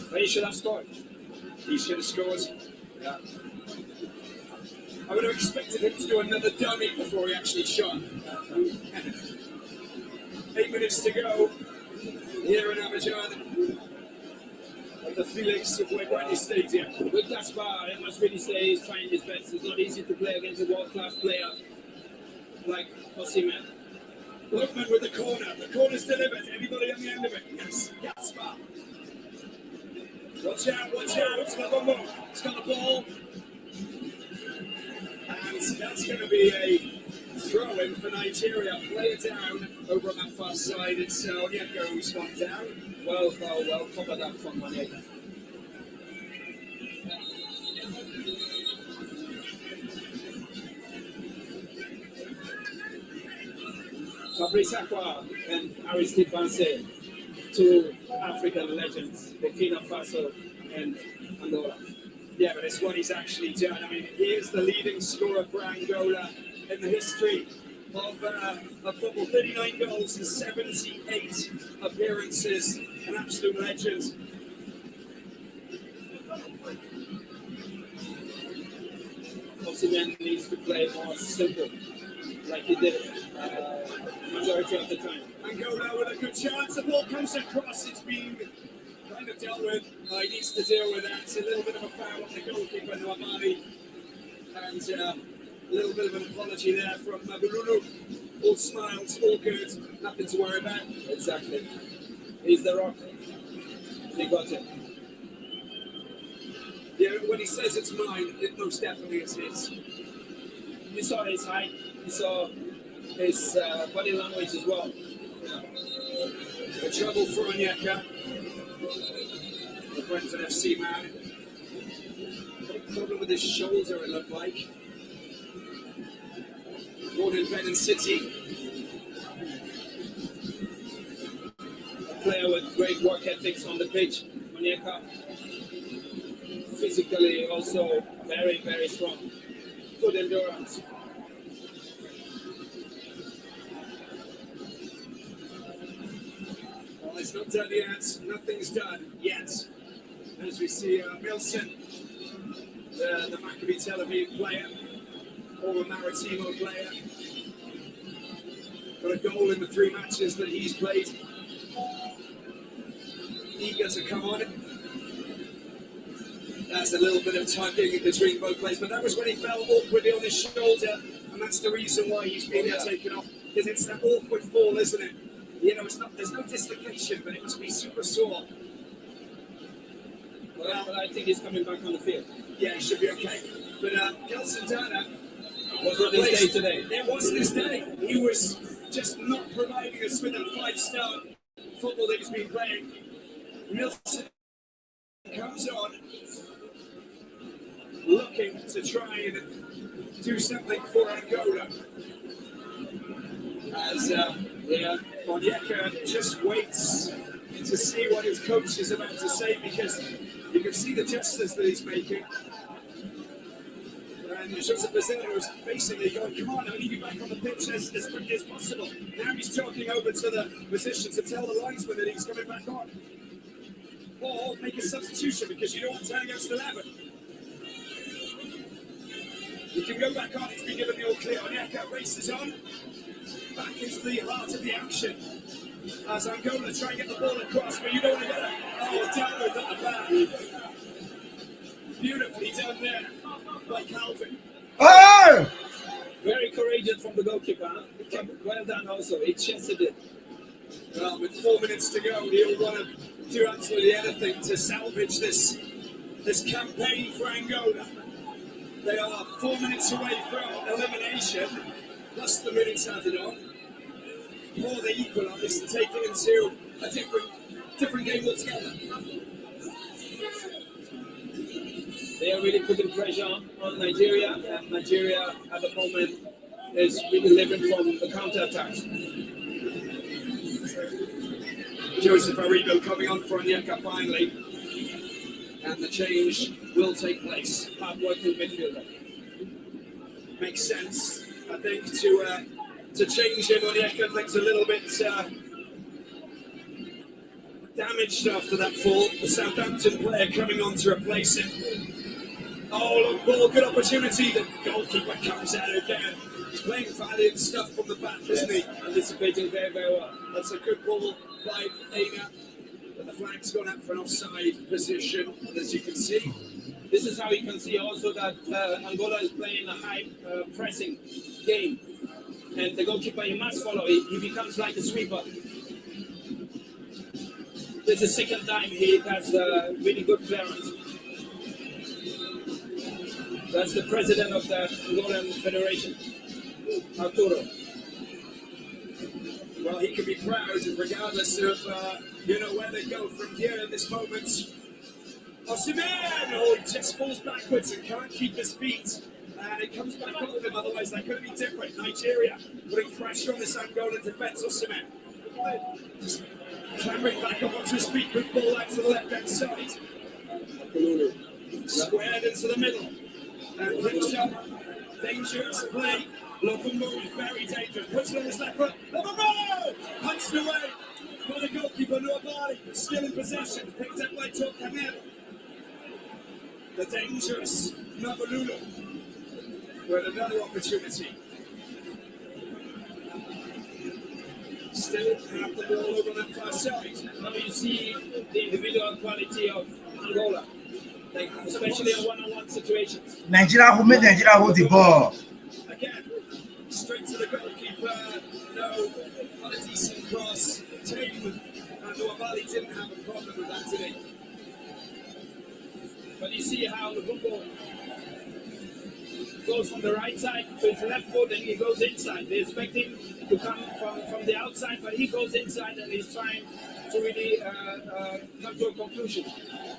But he should have scored. He should have scored. Yeah. I would have expected him to do another dummy before he actually shot. 8 minutes to go here in Abidjan at the Felix Houphouët Stadium. With Gaspar, I must really say he's trying his best. It's not easy to play against a world-class player like Osimhen. Lookman with the corner. The corner's delivered. Anybody on the end of it? Yes, Gaspar. Watch out. Lavamo. He's got the ball. And that's going to be a throw-in for Nigeria. Play it down over on that far side. It's Onyeka who's gone down. Well covered up from Onyeka. Fabrice Akwa and Aristide Bansé, 2 African legends, Burkina Faso and Angola. Yeah, but it's what he's actually done. I mean, he is the leading scorer for Angola in the history of football. 39 goals and 78 appearances. An absolute legend. Osimhen needs to play more simple, like he did majority of the time. Angola with a good chance. The ball comes across. It's been kind of dealt with. He needs to deal with that. It's a little bit of a foul on the goalkeeper, Nwabali. And a little bit of an apology there from Mabululu. All smiles, all good. Nothing to worry about. Exactly. He's the rock. He got it. Yeah, when he says it's mine, it most definitely is his. You saw his height. You saw his body language as well. The trouble for Onyeka. The Brenton FC man. Got a problem with his shoulder, it looked like. Born in Benin City. A player with great work ethics on the pitch. Onyeka. Physically also very, very strong. Good endurance. Well, it's not done yet. Nothing's done yet. As we see Milson, the Maccabi Tel Aviv player, former Maritimo player, got a goal in the 3 matches that he's played. Eager to come on. That's a little bit of tugging between both players, but that was when he fell awkwardly on his shoulder, and that's the reason why he's been taken off. Because it's that awkward fall, isn't it? You know, there's no dislocation, but it must be super sore. Well, I think he's coming back on the field. Yeah, he should be okay. But Gelson Dana wasn't his day today. It wasn't his day. He was just not providing us with a 5-star football that he's been playing. Milson comes on, looking to try and do something for Angola. As Onyeka just waits to see what his coach is about to say, because you can see the gestures that he's making. And Joseph Bezerra was basically going, come on, I need you back on the pitch as quickly as possible. Now he's jogging over to the position to tell the linesman that he's coming back on. Or make a substitution because you don't want to turn against 11. You can go back on, it's been given the all clear. Onyeka races on. Back into the heart of the action. As Angola try and get the ball across, but you don't want to get it. Oh, down with that back. Beautifully done there by Calvin. Oh! Very courageous from the goalkeeper. Well done also, he chested it. Well, with 4 minutes to go, he'll want to do absolutely anything to salvage this campaign for Angola. They are 4 minutes away from elimination, plus the minutes added on. Or they equalise and take it into a different game altogether. They are really putting pressure on Nigeria, and Nigeria at the moment is really living from the counter-attacks. Joseph Arrigo coming on for Onyeka finally. And the change will take place. Hard-working midfielder. Makes sense, I think, to change him. Onyeka looks a little bit damaged after that fall. The Southampton player coming on to replace him. Oh, look, ball, good opportunity. The goalkeeper comes out again. He's playing valiant stuff from the back, isn't he? Anticipating very, very well. That's a good ball by Aina. But the flag's gone up for an offside position, as you can see. This is how you can see also that Angola is playing a high pressing game. And the goalkeeper, he must follow. He becomes like a sweeper. This is the second time he has really good clearance. That's the president of the Angolan Federation, Arturo. Well, he can be proud, regardless of where they go from here in this moment. Osimhen! Oh, he just falls backwards and can't keep his feet. And it comes back off him, otherwise that could be different. Nigeria putting pressure on this Angolan defence. Osimhen just clambering back up onto his feet. Good ball out to the left-hand side. Squared into the middle. And picked up. Dangerous play. Lokumbo is very dangerous. Puts it on his left foot. Lokumbo! Punched away by the goalkeeper, Nuabali. Still in possession. Picked up by Tokamel. The dangerous Mabalulu. With another opportunity. Still have the ball over on that far side. Now you see the individual quality of Angola, especially in one-on-one situations. Nigeria hold the ball. Again, straight to the goalkeeper. No, not a decent cross. Team and Nuabali didn't have a problem with that today. But you see how the football goes from the right side to his left foot and he goes inside. They expect him to come from the outside, but he goes inside and he's trying to really come to a conclusion.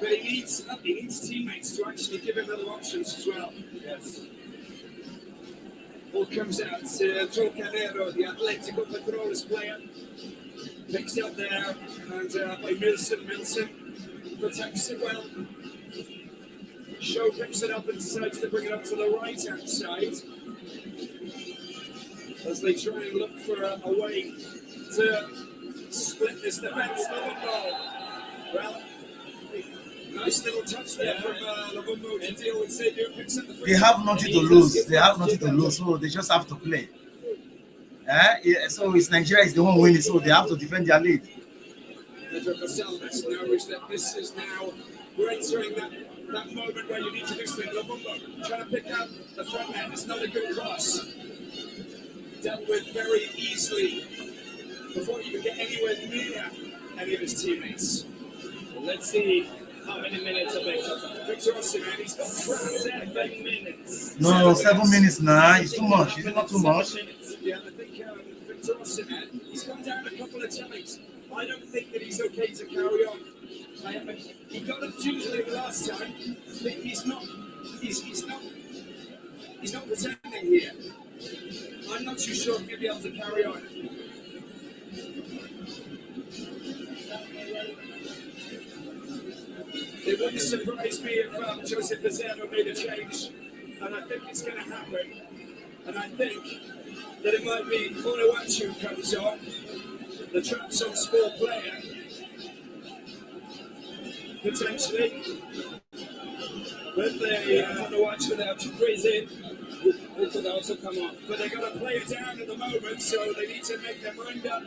But he needs teammates to actually give him other options as well. Yes. Ball comes out to Trocadero, the Atletico Patrones player. Picks up there, and by Milson protects it well. Show picks it up and decides to bring it up to the right-hand side as they try and look for a way to split this defence. Well, nice little touch there from Lobombo to deal with Sedu. Picks up the free. They have nothing to lose. They have nothing to lose, so they just have to play. Yeah, so it's Nigeria is the one winning, so they have to defend their lead. Pedro Gonçalves knows that this is now, we're entering that moment where you need to do something. Lobombo trying to pick up the front man. It's not a good cross. Dealt with very easily before you can get anywhere near any of his teammates. Well, let's see how many minutes of extra time. Victor Osimhen, he's got 7 minutes. No, 7 minutes now. It's too much. It's not too much. Yeah, I think Victor Osimhen, he's gone down a couple of times. I don't think that he's okay to carry on. He got a Tuesday last time. He's not pretending here. I'm not too sure if he'll be able to carry on. It wouldn't surprise me if Joseph Pizarro made a change, and I think it's going to happen. And I think that it might be Onuachu comes on, the Trabzonspor player, potentially. But they Onuachu, they have to praise it. Who could also come on. But they're going to play it down at the moment, so they need to make their mind up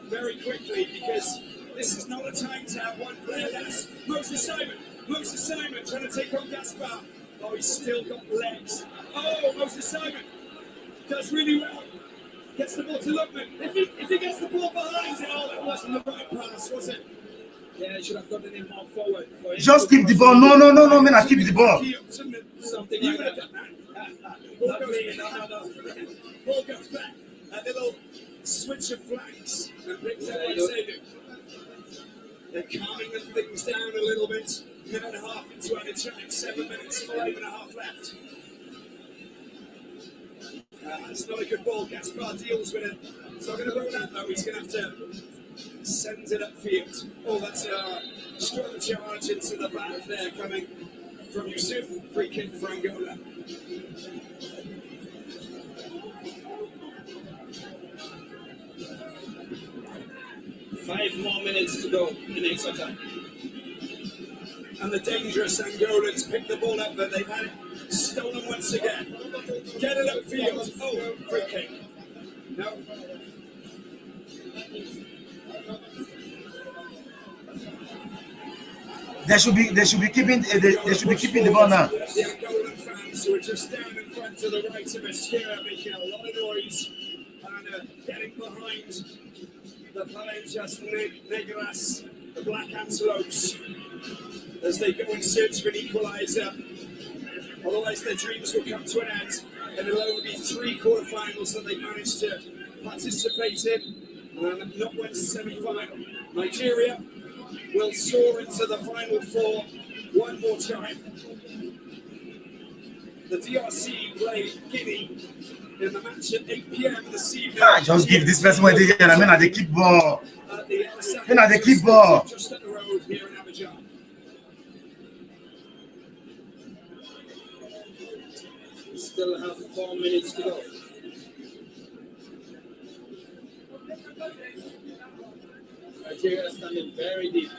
very quickly, because this is not a time to have one player. That's Moses Simon. Moses Simon trying to take on Gaspar. Oh, he's still got legs. Oh, Moses Simon does really well. Gets the ball to Lookman. If he gets the ball behind it, oh, that wasn't the right pass, was it? Yeah, he should have gotten him more forward. Just keep the ball. No, man, I keep the ball. Something like that. Ball goes back. A little switch of flanks and brings up by Sedu. They're calming things down a little bit. Minute and a half into an attack, 7 minutes, 5.5 left. It's not a good ball. Gaspar deals with it. It's not going to roll out though. He's going to have to send it upfield. Oh, that's a strong charge into the back there coming from Yusuf. Free kick for Angola. Five more minutes to go in extra time. And the dangerous Angolans pick the ball up, but they've had it stolen once again. Get it upfield. Oh, free kick. No. They should be keeping the ball now. The Angolan fans who are just down in front to the right of us here, Michael. A lot of noise and getting behind the Palenjas Negras, the Black Antelopes, as they go in search of an equaliser. Otherwise, their dreams will come to an end, and it'll only be 3 quarterfinals that they managed to participate in, and not one semi-final. Nigeria will soar into the final 4 one more time. The DRC play Guinea in the match at 8 p.m. this evening. Just give this person what they get. I mean, they keep ball. They keep ball. Just at the road here in Abidjan. We still have 4 minutes to go. Nigeria standing very deep.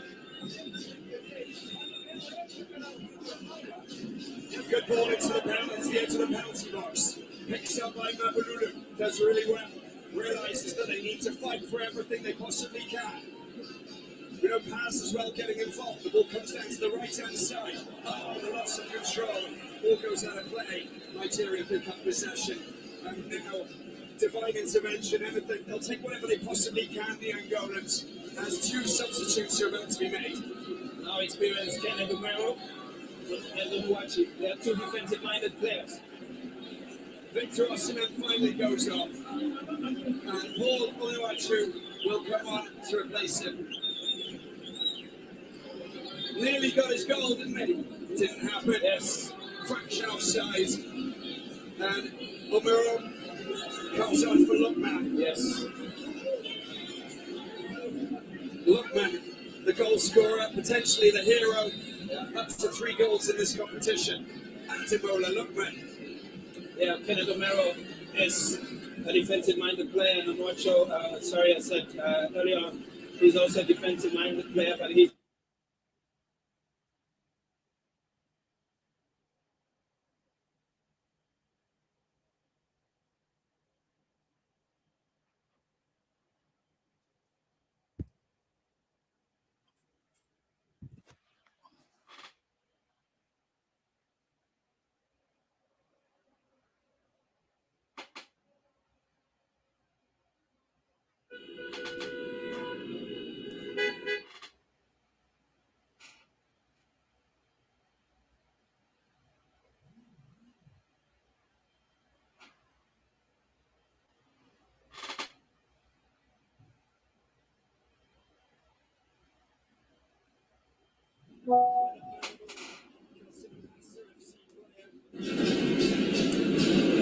Good ball into the penalty, into the penalty box. Picks up by Mabululu, does really well. Realizes that they need to fight for everything they possibly can. Pass as well getting involved. The ball comes down to the right-hand side. Oh, the loss of control. Ball goes out of play. Nigeria pick up possession. And now, divine intervention, anything. They'll take whatever they possibly can, the Angolans, as 2 substitutes are about to be made. Now experienced Kennedy Romero and Onuachu. They are 2 defensive-minded players. Victor Osimhen finally goes off. And Paul Onuachu will come on to replace him. nearly got his goal, didn't he? Didn't happen. Yes. Fraction offside. And Omero comes on for Lookman. Yes. Lookman, the goal scorer, potentially the hero, up to 3 goals in this competition. Antelope, Lookman. Yeah, Kenneth Omero is a defensive-minded player, and I'm not sure, sorry, I said earlier on, he's also a defensive-minded player, but he's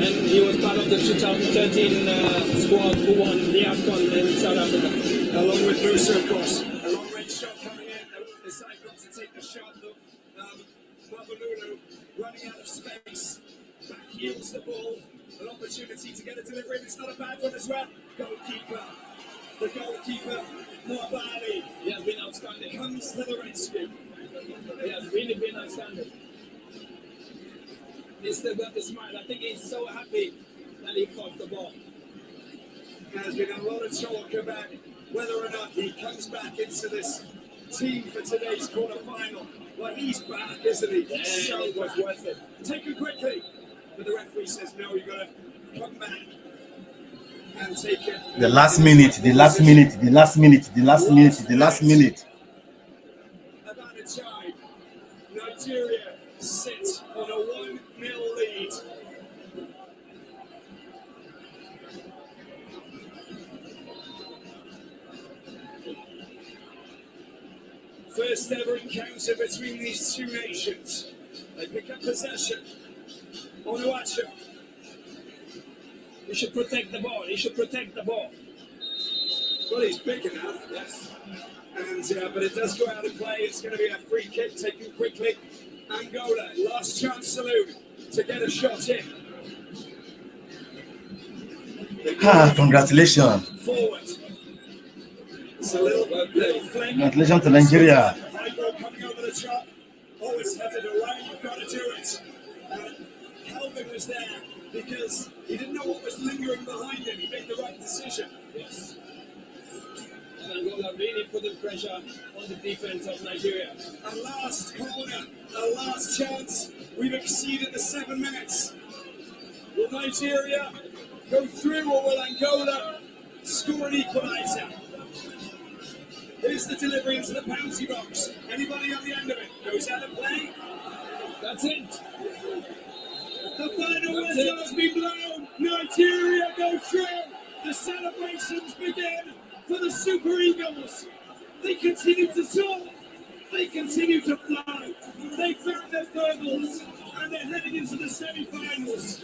and he was part of the 2013 squad who won the Afcon in South Africa. Along with Musa, of course. A long range shot coming in. They decide not to take the shot, though. Babalulu running out of space. Back heels the ball. An opportunity to get a delivery. It's not a bad one as well. Goalkeeper. The goalkeeper, Mwabali. He has been outstanding. Comes to the rescue. He has really been outstanding. He's still got the smile. I think he's so happy that he caught the ball. There's been a lot of talk about whether or not he comes back into this team for today's quarter-final. Well, he's back, isn't he? Yeah, So it was worth it. taken quickly. But the referee says, no, you've got to come back and take it. The last minute. About a time, Nigeria sit on a 1-0 lead. First ever encounter between these two nations. They pick up possession. Onuachu. He should protect the ball. He should protect the ball. Well, he's big enough, yes. And but it does go out of play. It's going to be a free kick taken quickly. Angola, last chance saloon to get a shot in. Congratulations. Forward. It's a little fling. Congratulations to Nigeria. High ball coming over the top. Oh, it's headed away. You've got to do it. Calvin was there because he didn't know what was lingering behind him. He made the right decision. Yes. And Angola really put the pressure on the defense of Nigeria. A last corner, a last chance. We've exceeded the 7 minutes. Will Nigeria go through, or will Angola score an equaliser? Here's the delivery into the penalty box. Anybody on the end of it? Goes out of play. That's it. The final whistle has been blown. Nigeria go through. The celebrations begin for the Super Eagles. They continue to soar. They continue to fly. They found their hurdles and they're heading into the semi-finals.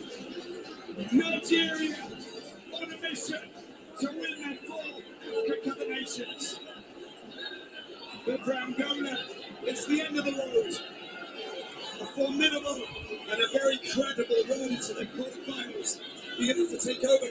Nigeria on a mission to win their full African Cup of Nations. But for Angola, it's the end of the road. A formidable and a very credible road into the quarterfinals. You're going to have to take over.